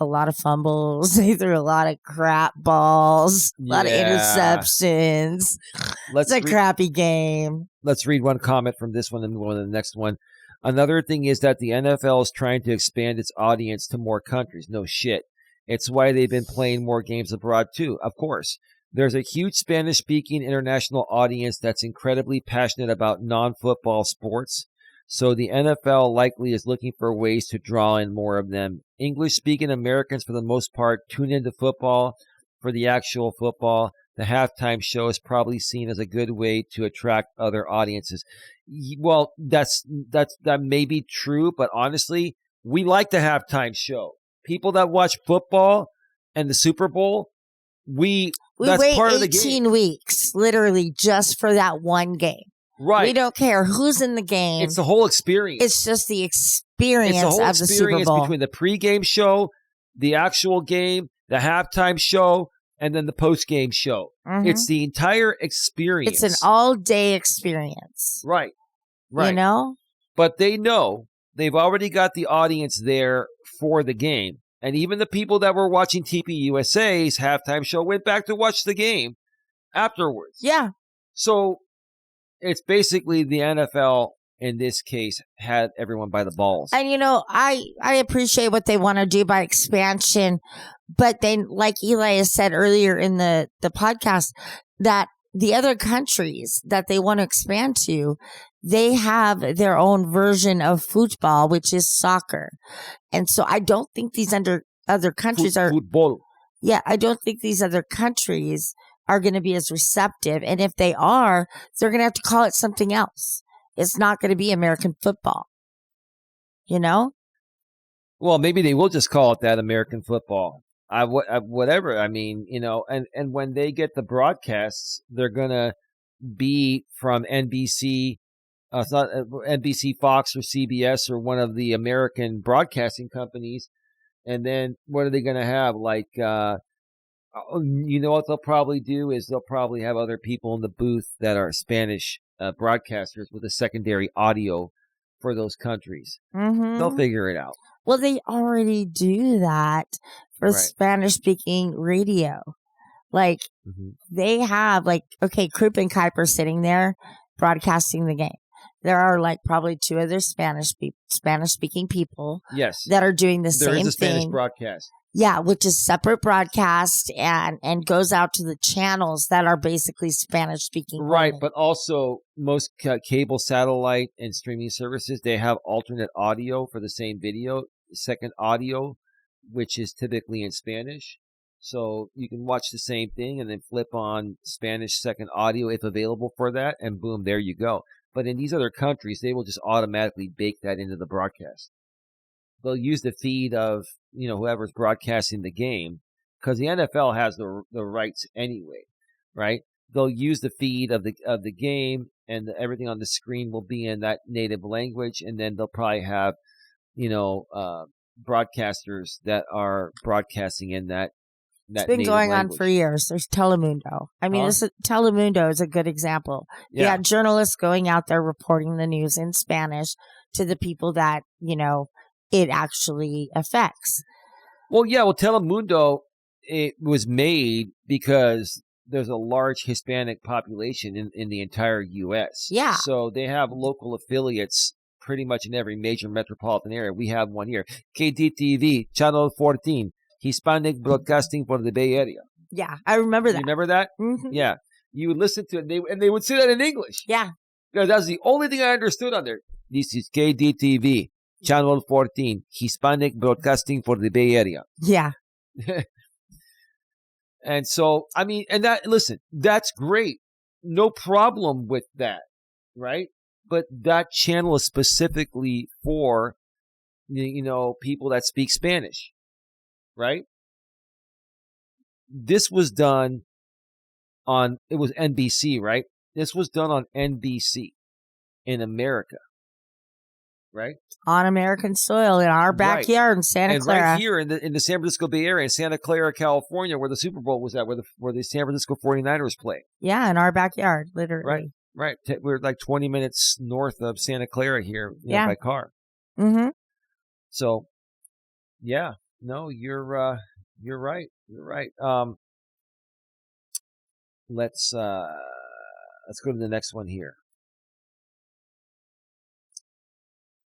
lot of fumbles. They threw a lot of crap balls, a lot of interceptions. It's a crappy game. Let's read one comment from this one and move on to the next one. Another thing is that the NFL is trying to expand its audience to more countries. No shit. It's why they've been playing more games abroad too, of course. There's a huge Spanish-speaking international audience that's incredibly passionate about non-football sports. So the NFL likely is looking for ways to draw in more of them. English-speaking Americans, for the most part, tune into football for the actual football. The halftime show is probably seen as a good way to attract other audiences. Well, that may be true, but honestly, we like the halftime show. People that watch football and the Super Bowl, that's wait part of the game. 18 weeks, literally, just for that one game. Right. We don't care who's in the game. It's the whole experience. It's just the experience of the Super Bowl. Between the pregame show, the actual game, the halftime show, and then the postgame show. Mm-hmm. It's the entire experience. It's an all-day experience. Right. But they know they've already got the audience there for the game. And even the people that were watching TPUSA's halftime show went back to watch the game afterwards. Yeah. So it's basically the NFL, in this case, had everyone by the balls. And, I appreciate what they want to do by expansion. But then, like Eli has said earlier in the podcast, that the other countries that they want to expand to, they have their own version of football, which is soccer. And so I don't think these other countries are... Football. Yeah, I don't think these other countries are going to be as receptive. And if they are, they're going to have to call it something else. It's not going to be American football, you know? Well, maybe they will just call it that, American football. Whatever. I mean, you know, and when they get the broadcasts, they're going to be from NBC, it's not NBC, Fox, or CBS, or one of the American broadcasting companies. And then what are they going to have? Like, you know what they'll probably do is they'll probably have other people in the booth that are Spanish broadcasters with a secondary audio for those countries. Mm-hmm. They'll figure it out. Well, they already do that for Spanish-speaking radio. Like, they have, like, okay, Krupp and Kuiper sitting there broadcasting the game. There are, like, probably 2 other Spanish-speaking people that are doing the same thing. There is a Spanish broadcast. Yeah, which is separate broadcast and goes out to the channels that are basically Spanish-speaking. Right, but also most cable, satellite, and streaming services, they have alternate audio for the same video, second audio, which is typically in Spanish. So you can watch the same thing and then flip on Spanish second audio if available for that, and boom, there you go. But in these other countries, they will just automatically bake that into the broadcast. They'll use the feed of, you know, whoever's broadcasting the game, because the NFL has the rights anyway, right? They'll use the feed of the game, and everything on the screen will be in that native language, and then they'll probably have, you know, broadcasters that are broadcasting in that. It's been going on for years. There's Telemundo. I mean, Telemundo is a good example. Yeah. They had journalists going out there reporting the news in Spanish to the people that, you know, it actually affects. Well, yeah. Well, Telemundo, it was made because there's a large Hispanic population in the entire U.S. Yeah. So they have local affiliates pretty much in every major metropolitan area. We have one here. KDTV, Channel 14. Hispanic Broadcasting for the Bay Area. Yeah, I remember that. You remember that? Mm-hmm. Yeah. You would listen to it, and they would say that in English. Yeah. Because that's the only thing I understood on there. This is KDTV, Channel 14, Hispanic Broadcasting for the Bay Area. Yeah. And so, I mean, and that, listen, that's great. No problem with that, right? But that channel is specifically for, you know, people that speak Spanish. Right? This was done it was NBC, right? This was done on NBC in America, right? On American soil in our backyard in Santa Clara. And right here in the San Francisco Bay Area, in Santa Clara, California, where the Super Bowl was at, where the San Francisco 49ers play. Yeah, in our backyard, literally. Right. We're like 20 minutes north of Santa Clara here, you know, by car. Mm-hmm. So, yeah. No, you're right. You're right. Let's go to the next one here.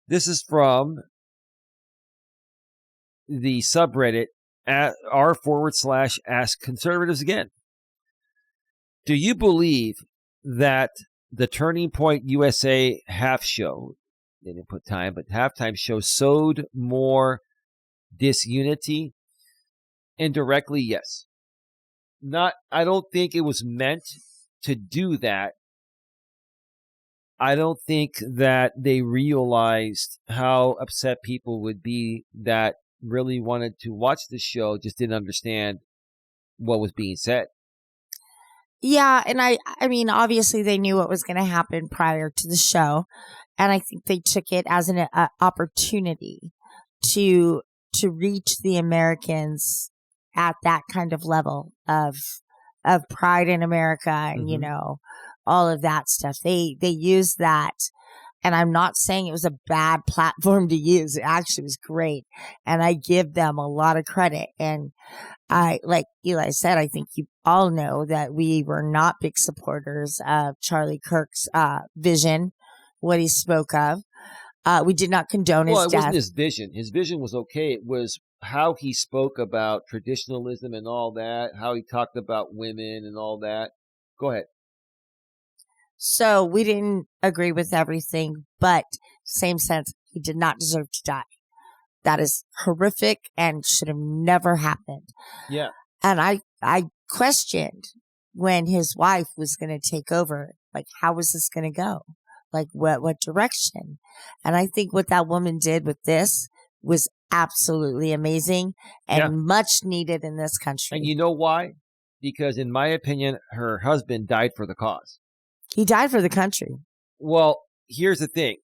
This is from the subreddit at r/Ask Conservatives Again. Do you believe that the Turning Point USA half show, they didn't put time, but halftime show sowed more disunity? Indirectly, yes. I don't think it was meant to do that. I don't think that they realized how upset people would be that really wanted to watch the show, just didn't understand what was being said. Yeah, and I mean, obviously they knew what was going to happen prior to the show, and I think they took it as an opportunity to reach the Americans at that kind of level of pride in America and, you know, all of that stuff. They used that, and I'm not saying it was a bad platform to use. It actually was great, and I give them a lot of credit. And I, like Eli said, I think you all know that we were not big supporters of Charlie Kirk's vision, what he spoke of. We did not condone his death. Well, it wasn't his vision. His vision was okay. It was how he spoke about traditionalism and all that, how he talked about women and all that. Go ahead. So we didn't agree with everything, but same sense, he did not deserve to die. That is horrific and should have never happened. Yeah. And I questioned when his wife was going to take over. Like, how was this going to go? Like, what direction? And I think what that woman did with this was absolutely amazing and much needed in this country. And you know why? Because in my opinion, her husband died for the cause. He died for the country. Well, here's the thing.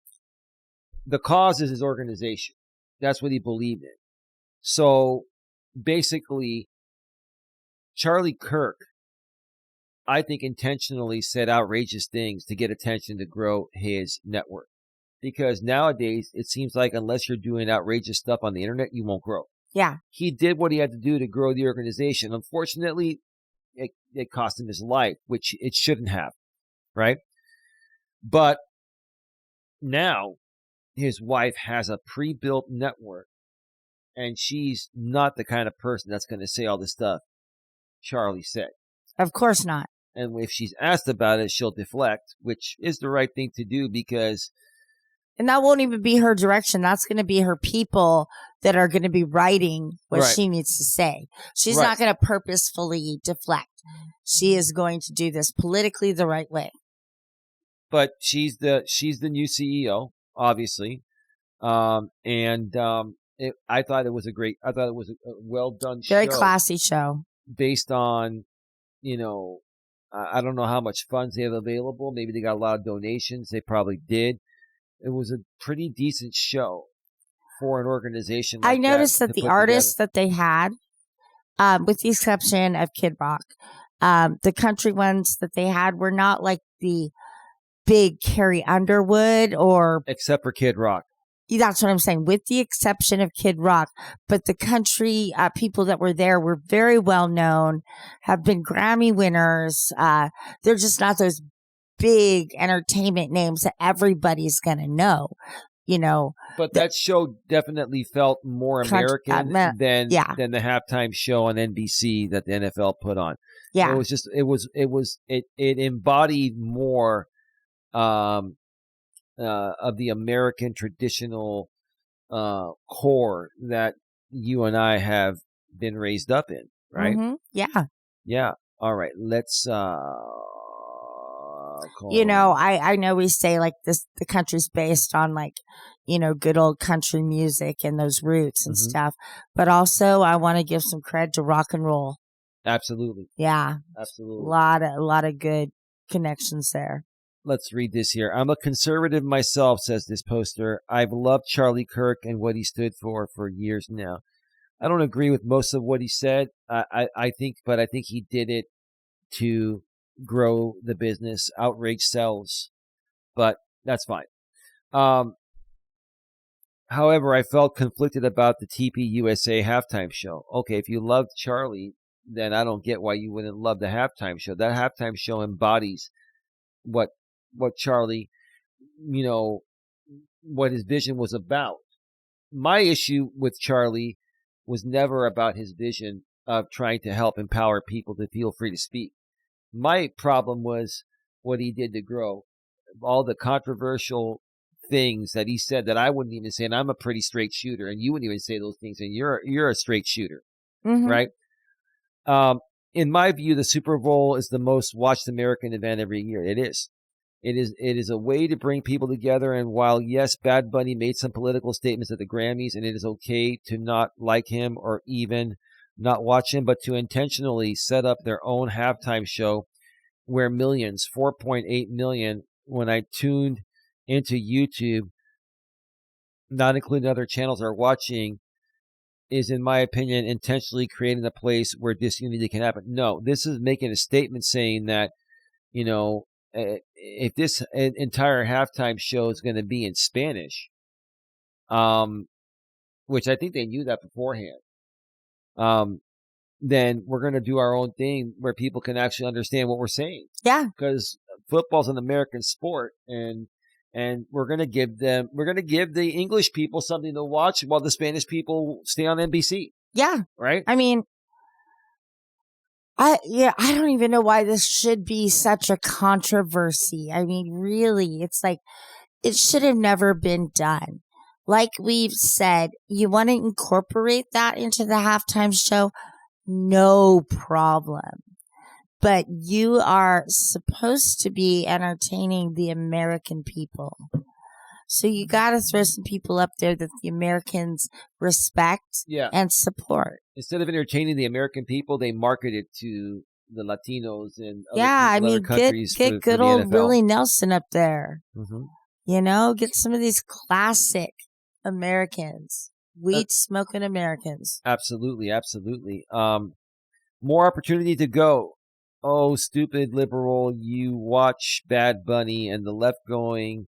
The cause is his organization. That's what he believed in. So basically, Charlie Kirk, I think, intentionally said outrageous things to get attention to grow his network. Because nowadays, it seems like unless you're doing outrageous stuff on the internet, you won't grow. Yeah. He did what he had to do to grow the organization. Unfortunately, it cost him his life, which it shouldn't have, right? But now his wife has a pre-built network, and she's not the kind of person that's going to say all the stuff Charlie said. Of course not. And if she's asked about it, she'll deflect, which is the right thing to do because... And that won't even be her direction. That's going to be her people that are going to be writing what she needs to say. She's not going to purposefully deflect. She is going to do this politically the right way. But she's the new CEO, obviously. I thought it was a well done show. Very classy show. Based on, I don't know how much funds they have available. Maybe they got a lot of donations. They probably did. It was a pretty decent show for an organization like I noticed that the artists that they had, with the exception of Kid Rock, the country ones that they had were not like the big Carrie Underwood or... Except for Kid Rock. That's what I'm saying, with the exception of Kid Rock. But the country people that were there were very well known, have been Grammy winners. They're just not those big entertainment names that everybody's going to know, But that show definitely felt more American than the halftime show on NBC that the NFL put on. Yeah. It embodied more of the American traditional core that you and I have been raised up in, right? Mm-hmm. Yeah. Yeah. All right. Let's I know we say like this, the country's based on like, good old country music and those roots and stuff. But also I want to give some credit to rock and roll. Absolutely. Yeah. Absolutely. A lot of good connections there. Let's read this here. I'm a conservative myself, says this poster. I've loved Charlie Kirk and what he stood for years now. I don't agree with most of what he said. I think he did it to grow the business. Outrage sells, but that's fine. However, I felt conflicted about the TPUSA halftime show. Okay, if you loved Charlie, then I don't get why you wouldn't love the halftime show. That halftime show embodies what Charlie, what his vision was about. My issue with Charlie was never about his vision of trying to help empower people to feel free to speak. My problem was what he did to grow. All the controversial things that he said that I wouldn't even say, and I'm a pretty straight shooter, and you wouldn't even say those things, and you're a straight shooter, right? In my view, the Super Bowl is the most watched American event every year. It is. It is a way to bring people together. And while, yes, Bad Bunny made some political statements at the Grammys, and it is okay to not like him or even not watch him, but to intentionally set up their own halftime show where millions, 4.8 million, when I tuned into YouTube, not including other channels, are watching, is, in my opinion, intentionally creating a place where disunity can happen. No, this is making a statement saying that, if this entire halftime show is going to be in Spanish, which I think they knew that beforehand, then we're going to do our own thing where people can actually understand what we're saying. Yeah. Because football's an American sport, and we're going to give the English people something to watch while the Spanish people stay on NBC. Yeah. Right? I mean, I don't even know why this should be such a controversy. I mean, really, it's like, it should have never been done. Like we've said, you want to incorporate that into the halftime show? No problem. but you are supposed to be entertaining the American people. So you got to throw some people up there that the Americans respect and support. Instead of entertaining the American people, they market it to the Latinos and other countries. Get good old Willie Nelson up there. Mm-hmm. Get some of these classic Americans, weed smoking Americans. Absolutely. More opportunity to go. Oh, stupid liberal, you watch Bad Bunny and the left going,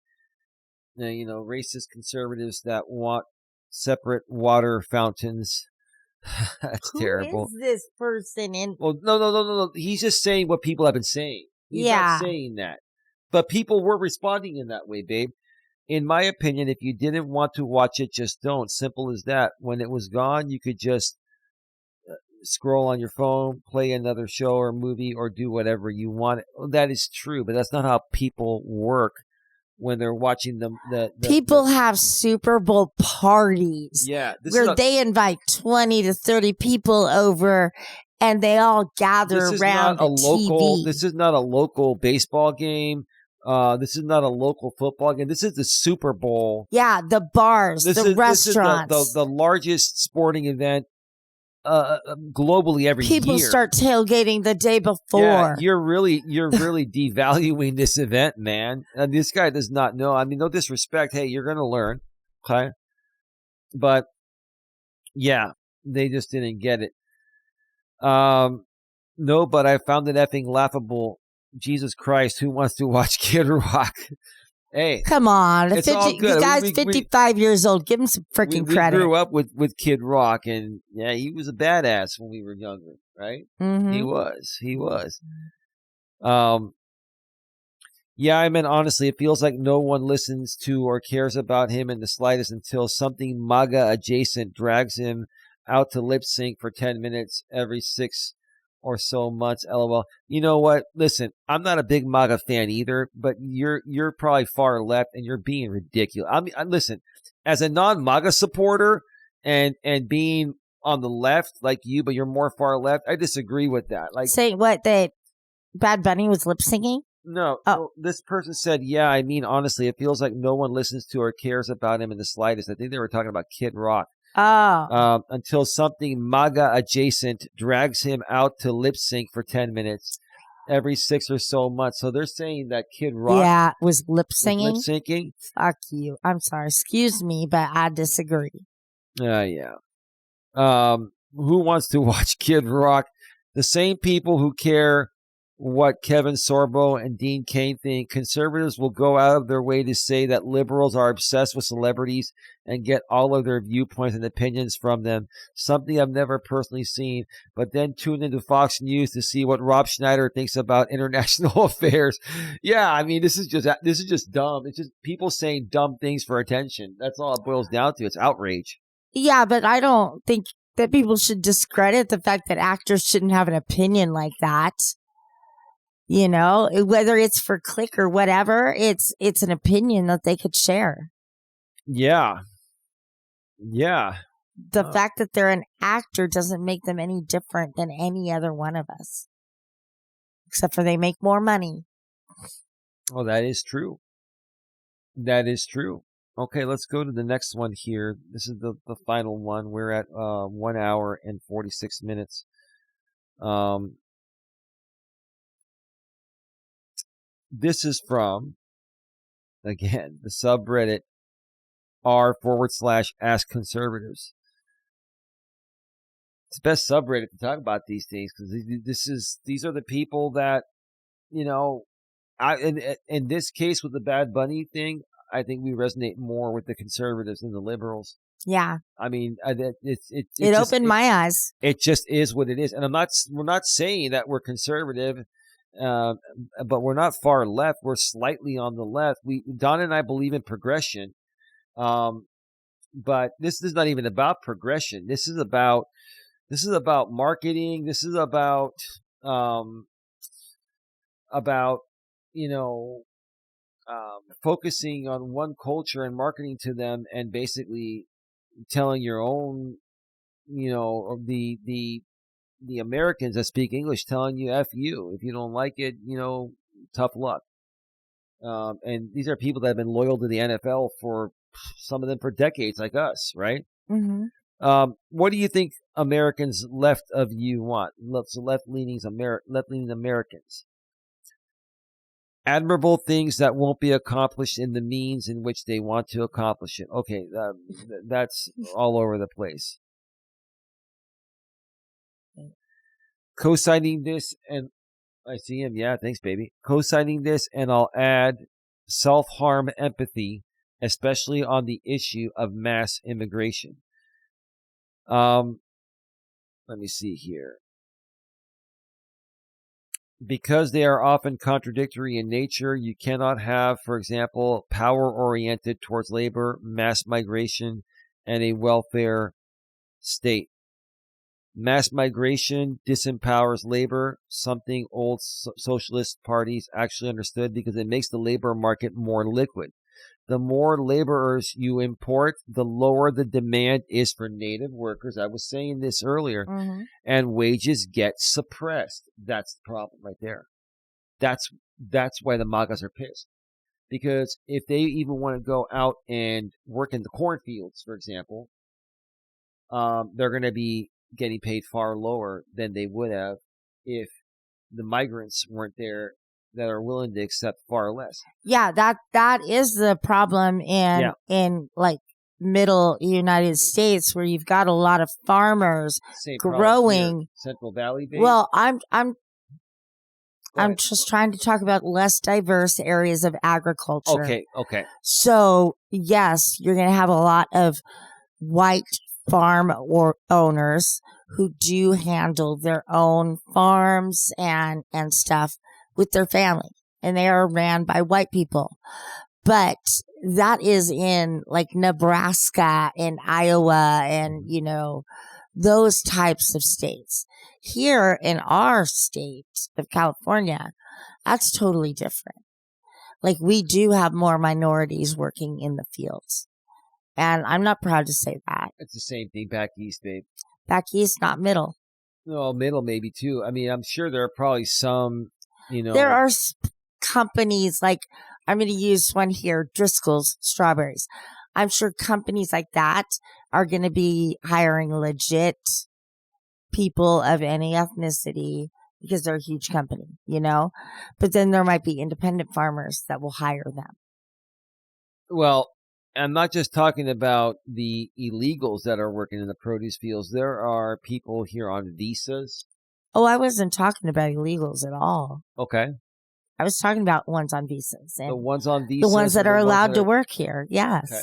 racist conservatives that want separate water fountains. That's terrible. Who is this person in? Well, no. He's just saying what people have been saying. He's not saying that. But people were responding in that way, babe. In my opinion, if you didn't want to watch it, just don't. Simple as that. When it was gone, you could just scroll on your phone, play another show or movie, or do whatever you want. That is true, but that's not how people work when they're watching them. People have Super Bowl parties where they invite 20 to 30 people over and they all gather around TV. This is not a local baseball game. This is not a local football game. This is the Super Bowl. Yeah, the bars, restaurants. This is the largest sporting event globally every year. People start tailgating the day before. Yeah, you're really devaluing this event, man. And this guy does not know. I mean, no disrespect. Hey, you're going to learn, okay? But yeah, they just didn't get it. No, but I found it effing laughable. Jesus Christ, who wants to watch Kid Rock? Hey, come on. It's all good. The guy's 55 years old. Give him some freaking credit. We grew up with Kid Rock, and yeah, he was a badass when we were younger, right? Mm-hmm. He was. Yeah, I mean, honestly, it feels like no one listens to or cares about him in the slightest until something MAGA adjacent drags him out to lip sync for 10 minutes every 6 or so months. LOL. You know what? Listen, I'm not a big MAGA fan either, but you're probably far left and you're being ridiculous. I mean, listen, as a non-MAGA supporter and being on the left like you, but you're more far left, I disagree with that. Like saying what, that Bad Bunny was lip syncing? No, this person said, yeah, I mean, honestly, it feels like no one listens to or cares about him in the slightest. I think they were talking about Kid Rock. Oh. Until something MAGA adjacent drags him out to lip sync for 10 minutes every 6 or so months. So they're saying that Kid Rock was lip syncing. Lip syncing. Fuck you. I'm sorry. Excuse me, but I disagree. Yeah. Who wants to watch Kid Rock? The same people who care what Kevin Sorbo and Dean Cain think. Conservatives will go out of their way to say that liberals are obsessed with celebrities and get all of their viewpoints and opinions from them, something I've never personally seen, but then tune into Fox News to see what Rob Schneider thinks about international affairs. Yeah, I mean, this is just dumb. It's just people saying dumb things for attention. That's all it boils down to. It's outrage. Yeah, but I don't think that people should discredit the fact that actors shouldn't have an opinion like that. You know, whether it's for click or whatever, it's an opinion that they could share. Yeah. The fact that they're an actor doesn't make them any different than any other one of us. Except for they make more money. Oh, that is true. Okay, let's go to the next one here. This is the final one. We're at 1 hour and 46 minutes. This is from, again, the subreddit r/Ask Conservatives. It's the best subreddit to talk about these things because these are the people that, you know, in this case with the Bad Bunny thing, I think we resonate more with the conservatives than the liberals. Yeah. I mean, it opened my eyes. It just is what it is, and we're not saying that we're conservative. But we're not far left. We're slightly on the left. Don and I believe in progression. But this is not even about progression. This is about marketing. This is about focusing on one culture and marketing to them and basically telling your own, the the Americans that speak English telling you F you. If you don't like it, tough luck. And these are people that have been loyal to the NFL for some of them for decades, like us, right? Mm-hmm. What do you think Americans left of you want? Left-leaning Americans. Admirable things that won't be accomplished in the means in which they want to accomplish it. Okay, that's all over the place. Co-signing this, and I see him. Yeah, thanks, baby. Co-signing this, and I'll add self-harm empathy, especially on the issue of mass immigration. Let me see here. Because they are often contradictory in nature, you cannot have, for example, power oriented towards labor, mass migration, and a welfare state. Mass migration disempowers labor, something old socialist parties actually understood because it makes the labor market more liquid. The more laborers you import, the lower the demand is for native workers. I was saying this earlier. Mm-hmm. And wages get suppressed. That's the problem right there. That's why the MAGAs are pissed. Because if they even want to go out and work in the cornfields, for example, they're going to be getting paid far lower than they would have if the migrants weren't there that are willing to accept far less. Yeah, that is the problem in like middle United States, where you've got a lot of farmers growing. Central Valley, baby. Well, I'm just trying to talk about less diverse areas of agriculture. Okay. So yes, you're going to have a lot of white farm owners who do handle their own farms and stuff with their family, and they are ran by white people. But that is in like Nebraska and Iowa and, those types of states. Here in our state of California, that's totally different. Like, we do have more minorities working in the fields. And I'm not proud to say that. It's the same thing back east, babe. Back east, not middle. No, middle maybe too. I mean, I'm sure there are probably some, There are companies like, I'm going to use one here, Driscoll's Strawberries. I'm sure companies like that are going to be hiring legit people of any ethnicity because they're a huge company, But then there might be independent farmers that will hire them. Well, I'm not just talking about the illegals that are working in the produce fields. There are people here on visas. Oh, I wasn't talking about illegals at all. Okay. I was talking about ones on visas. And the ones on visas. The ones that are allowed to work here. Yes. Okay.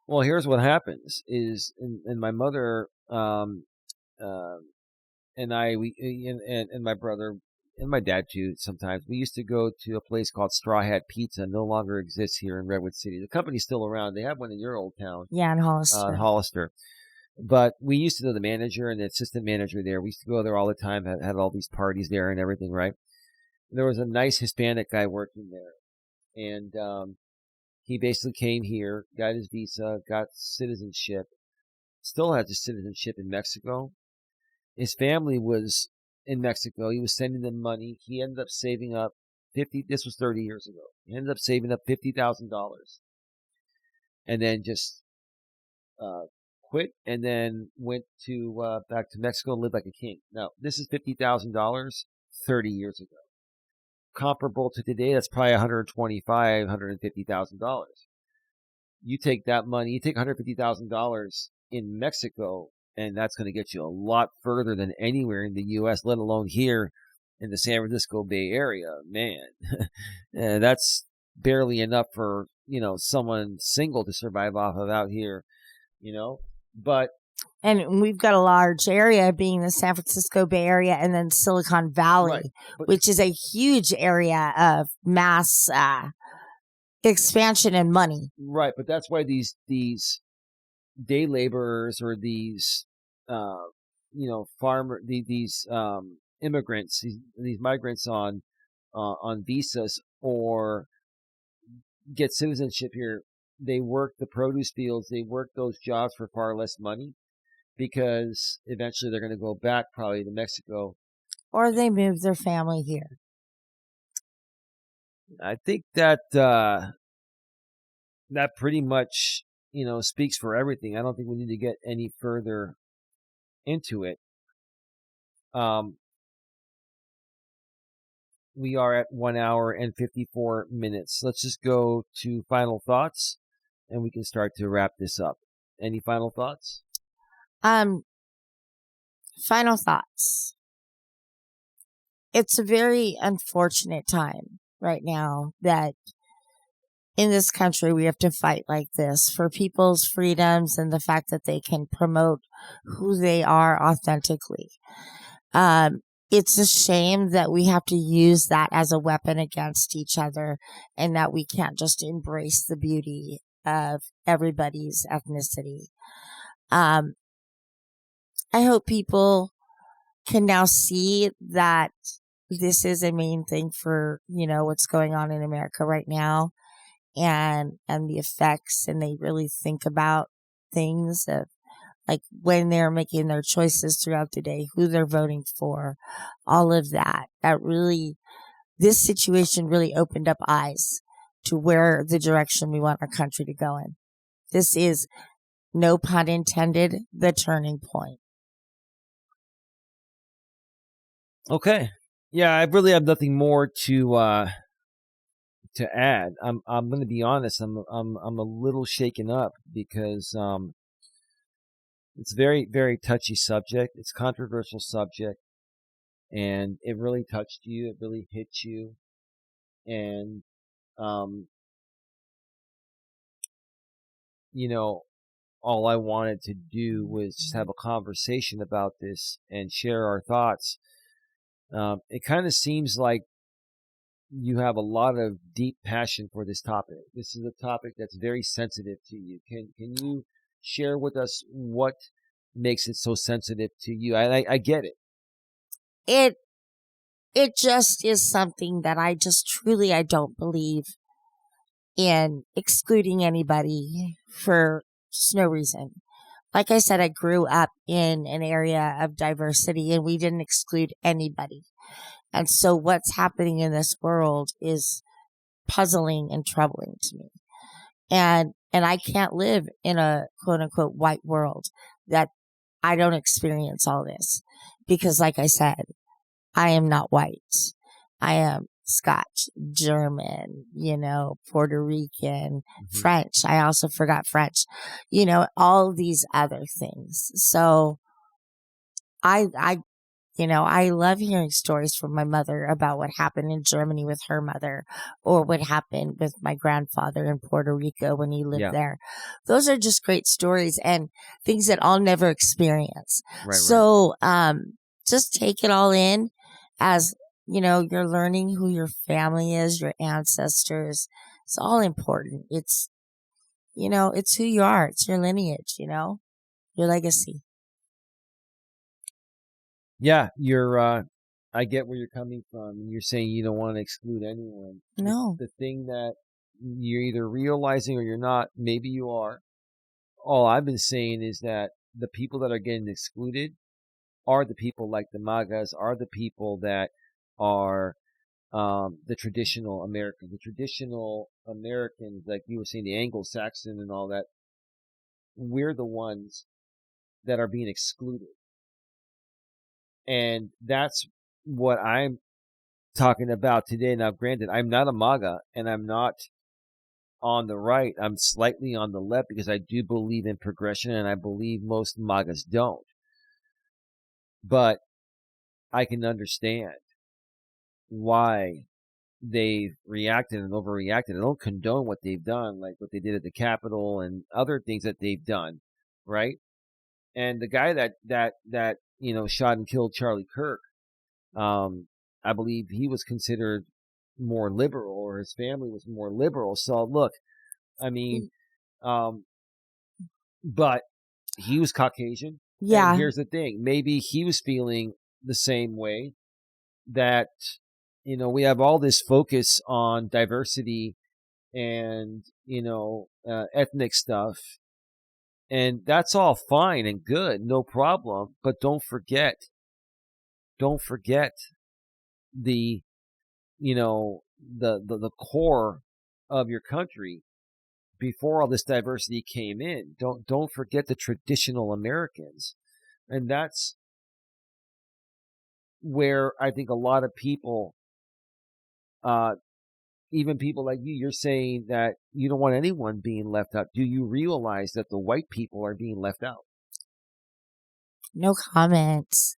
Well, here's what happens is, and my mother, and I, and my brother, and my dad too, sometimes we used to go to a place called Straw Hat Pizza. No longer exists here in Redwood City. The company's still around. They have one in your old town. Yeah, in Hollister. Hollister. But we used to know the manager and the assistant manager there. We used to go there all the time, had all these parties there and everything, right? There was a nice Hispanic guy working there. And he basically came here, got his visa, got citizenship, still has his citizenship in Mexico. His family was in Mexico. He was sending them money. He ended up saving up this was 30 years ago. He ended up saving up $50,000 and then just quit and then went to back to Mexico and lived like a king. Now, this is $50,000 30 years ago. Comparable to today, that's probably $125,000, $150,000. You take that money, you take $150,000 in Mexico, and that's going to get you a lot further than anywhere in the U.S., let alone here in the San Francisco Bay Area. Man, that's barely enough for, someone single to survive off of out here, But and we've got a large area being the San Francisco Bay Area and then Silicon Valley, right. Which is a huge area of mass expansion and money. Right, but that's why these day laborers or these these immigrants, these migrants on visas or get citizenship here, they work the produce fields, they work those jobs for far less money. because eventually they're going to go back probably to Mexico. Or they move their family here. I think that that pretty much, speaks for everything. I don't think we need to get any further into it. We are at 1 hour and 54 minutes. Let's just go to final thoughts, and we can start to wrap this up. Any final thoughts? Final thoughts. It's a very unfortunate time right now that in this country we have to fight like this for people's freedoms and the fact that they can promote who they are authentically. It's a shame that we have to use that as a weapon against each other and that we can't just embrace the beauty of everybody's ethnicity. I hope people can now see that this is a main thing for, what's going on in America right now and the effects, and they really think about things of like when they're making their choices throughout the day, who they're voting for, all of that. This situation really opened up eyes to where the direction we want our country to go in. This is, no pun intended, the turning point. Okay. Yeah, I really have nothing more to add. I'm going to be honest. I'm a little shaken up because it's a very, very touchy subject. It's a controversial subject, and it really touched you. It really hit you, and all I wanted to do was just have a conversation about this and share our thoughts. It kind of seems like you have a lot of deep passion for this topic. This is a topic that's very sensitive to you. Can you share with us what makes it so sensitive to you? I get it. It just is something that I don't believe in excluding anybody for no reason. Like I said, I grew up in an area of diversity and we didn't exclude anybody. And so what's happening in this world is puzzling and troubling to me. And I can't live in a quote unquote white world that I don't experience all this because like I said, I am not white. I am Scotch, German, Puerto Rican, French. I also forgot French, all these other things. So I love hearing stories from my mother about what happened in Germany with her mother or what happened with my grandfather in Puerto Rico when he lived there. Those are just great stories and things that I'll never experience. Right, so, just take it all in as, you're learning who your family is, your ancestors. It's all important. It's, it's who you are. It's your lineage, your legacy. Yeah, I get where you're coming from. You're saying you don't want to exclude anyone. No. The thing that you're either realizing or you're not, maybe you are. All I've been saying is that the people that are getting excluded are the people like the MAGAs, are the people that are the traditional Americans. The traditional Americans, like you were saying, the Anglo-Saxon and all that, we're the ones that are being excluded. And that's what I'm talking about today. Now, granted, I'm not a MAGA and I'm not on the right. I'm slightly on the left because I do believe in progression and I believe most MAGAs don't. But I can understand why they've reacted and overreacted. I don't condone what they've done, like what they did at the Capitol and other things that they've done, right? And the guy that shot and killed Charlie Kirk, I believe he was considered more liberal, or his family was more liberal. So look, I mean, but he was Caucasian. Yeah. And here's the thing. Maybe he was feeling the same way that, we have all this focus on diversity and, ethnic stuff. And that's all fine and good, no problem. But don't forget the, the core of your country before all this diversity came in. Don't forget the traditional Americans. And that's where I think a lot of people, even people like you're saying that you don't want anyone being left out. Do you realize that the white people are being left out? No comments.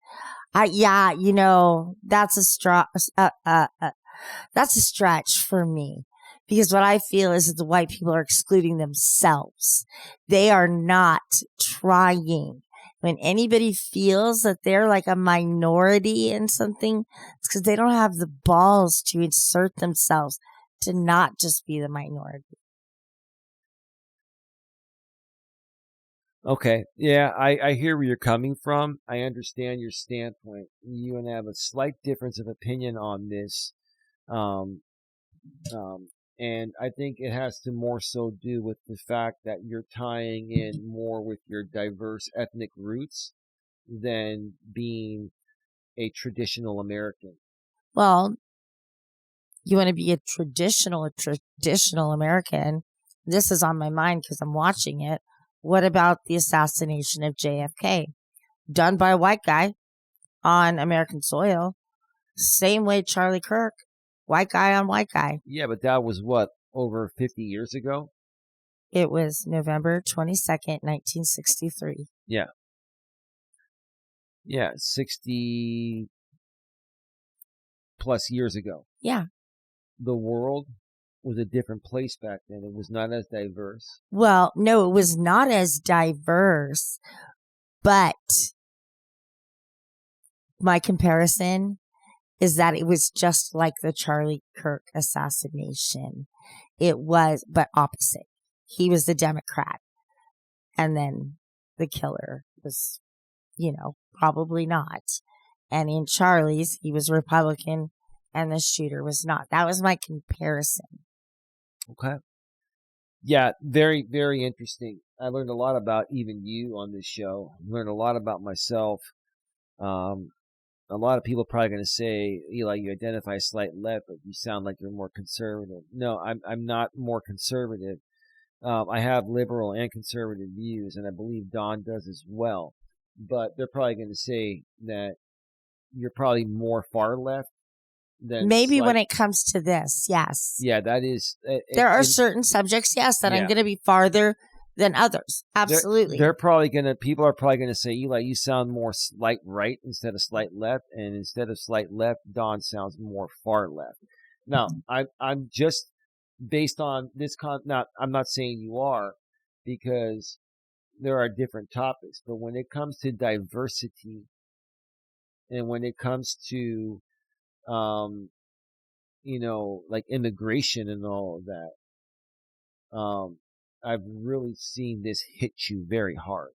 Yeah, that's that's a stretch for me, because what I feel is that the white people are excluding themselves. They are not trying. When anybody feels that they're like a minority in something, it's because they don't have the balls to insert themselves to not just be the minority. Okay. Yeah, I hear where you're coming from. I understand your standpoint. You and I have a slight difference of opinion on this. And I think it has to more so do with the fact that you're tying in more with your diverse ethnic roots than being a traditional American. Well, you want to be a traditional American. This is on my mind because I'm watching it. What about the assassination of JFK? Done by a white guy on American soil. Same way Charlie Kirk. White guy on white guy. Yeah, but that was what, over 50 years ago? It was November 22nd, 1963. Yeah. Yeah, 60 plus years ago. Yeah. The world was a different place back then. It was not as diverse. Well, no, it was not as diverse, but my comparison is that it was just like the Charlie Kirk assassination. It was, but opposite. He was the Democrat, and then the killer was, probably not. And in Charlie's, he was Republican, and the shooter was not. That was my comparison. Okay. Yeah, very, very interesting. I learned a lot about even you on this show. I learned a lot about myself. A lot of people are probably going to say, Eli, you identify slight left, but you sound like you're more conservative. No, I'm not more conservative. I have liberal and conservative views, and I believe Don does as well. But they're probably going to say that you're probably more far left than maybe when it comes to this, yes. Yeah, that is. There are certain subjects, yes, that I'm going to be farther than others. Absolutely. People are probably going to say, Eli, you sound more slight right instead of slight left. And instead of slight left, Don sounds more far left. Now, I'm just based on this I'm not saying you are, because there are different topics, but when it comes to diversity and when it comes to, like immigration and all of that, I've really seen this hit you very hard.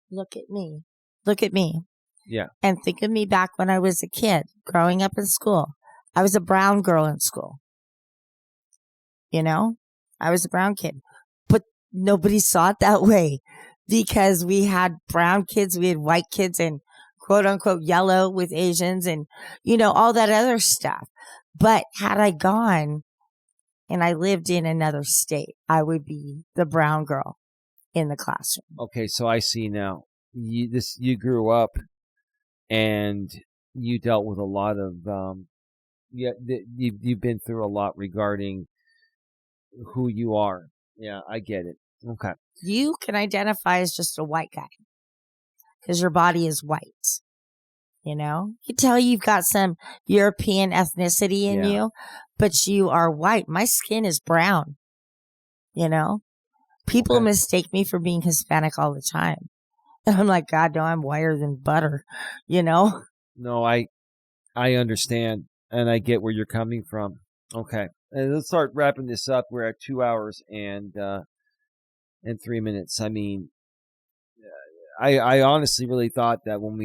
Look at me. Look at me. Yeah. And think of me back when I was a kid growing up in school. I was a brown girl in school. I was a brown kid, but nobody saw it that way because we had brown kids, we had white kids, and quote unquote yellow with Asians and, all that other stuff. But had I gone and I lived in another state, I would be the brown girl in the classroom. Okay, so I see now. You grew up and you dealt with a lot of you've been through a lot regarding who you are. Yeah, I get it. Okay. You can identify as just a white guy because your body is white. You can tell you've got some European ethnicity in you, but you are white. My skin is brown. People mistake me for being Hispanic all the time. And I'm like, God, no, I'm whiter than butter, No, I understand. And I get where you're coming from. Okay. And let's start wrapping this up. We're at 2 hours and 3 minutes. I mean, I honestly really thought that when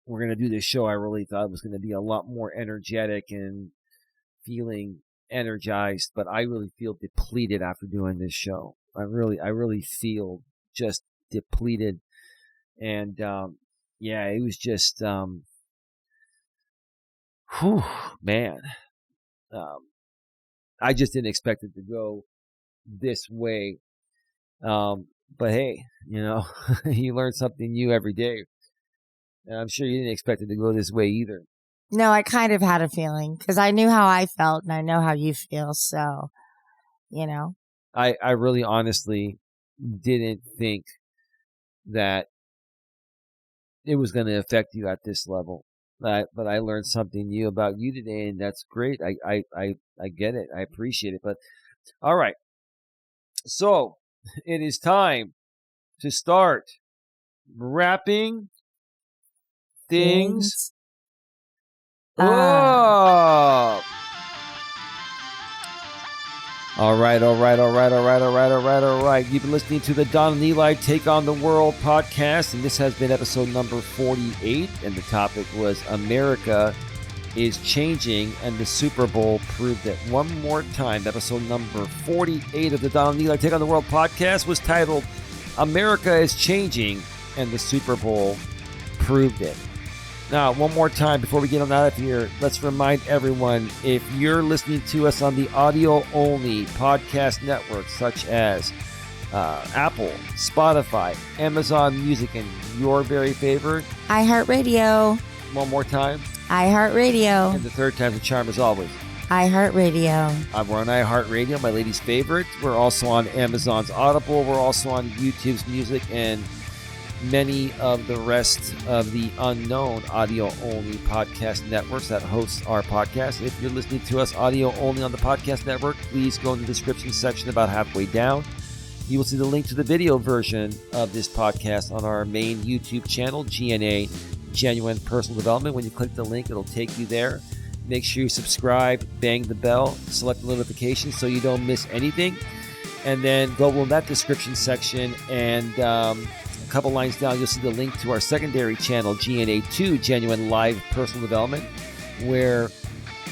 we're going to do this show, I really thought it was going to be a lot more energetic and feeling energized, but I really feel depleted after doing this show. I really feel just depleted. And it was just man. I just didn't expect it to go this way. But hey, you learn something new every day. And I'm sure you didn't expect it to go this way either. No, I kind of had a feeling because I knew how I felt and I know how you feel. So, I really honestly didn't think that it was going to affect you at this level. But I learned something new about you today, and that's great. I get it. I appreciate it. But all right. So it is time to start wrapping things up. All right. You've been listening to the Don and Eli Take on the World podcast, and this has been episode number 48, and the topic was America is Changing, and the Super Bowl proved it. One more time, episode number 48 of the Don and Eli Take on the World podcast was titled America is Changing, and the Super Bowl proved it. Now, one more time before we get on out of here, let's remind everyone, if you're listening to us on the audio-only podcast networks such as Apple, Spotify, Amazon Music, and your very favorite, iHeartRadio. One more time. iHeartRadio. And the third time's the charm as always. iHeartRadio. We're on iHeartRadio, my lady's favorite. We're also on Amazon's Audible. We're also on YouTube's Music and many of the rest of the unknown audio-only podcast networks that host our podcast. If you're listening to us audio-only on the podcast network, please go in the description section about halfway down. You will see the link to the video version of this podcast on our main YouTube channel, GNA, Genuine Personal Development. When you click the link, it'll take you there. Make sure you subscribe, bang the bell, select the notifications so you don't miss anything. And then go in that description section and a couple lines down, you'll see the link to our secondary channel, GNA2, Genuine Live Personal Development, where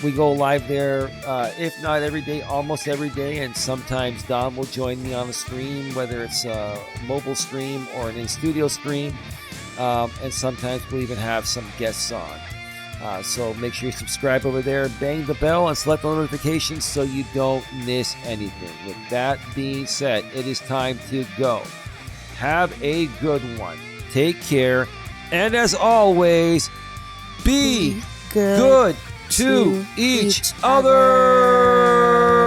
we go live there, if not every day, almost every day. And sometimes Don will join me on the stream, whether it's a mobile stream or an in-studio stream. And sometimes we'll even have some guests on. So make sure you subscribe over there, bang the bell, and select the notifications so you don't miss anything. With that being said, it is time to go. Have a good one. Take care. And as always, be good to each other.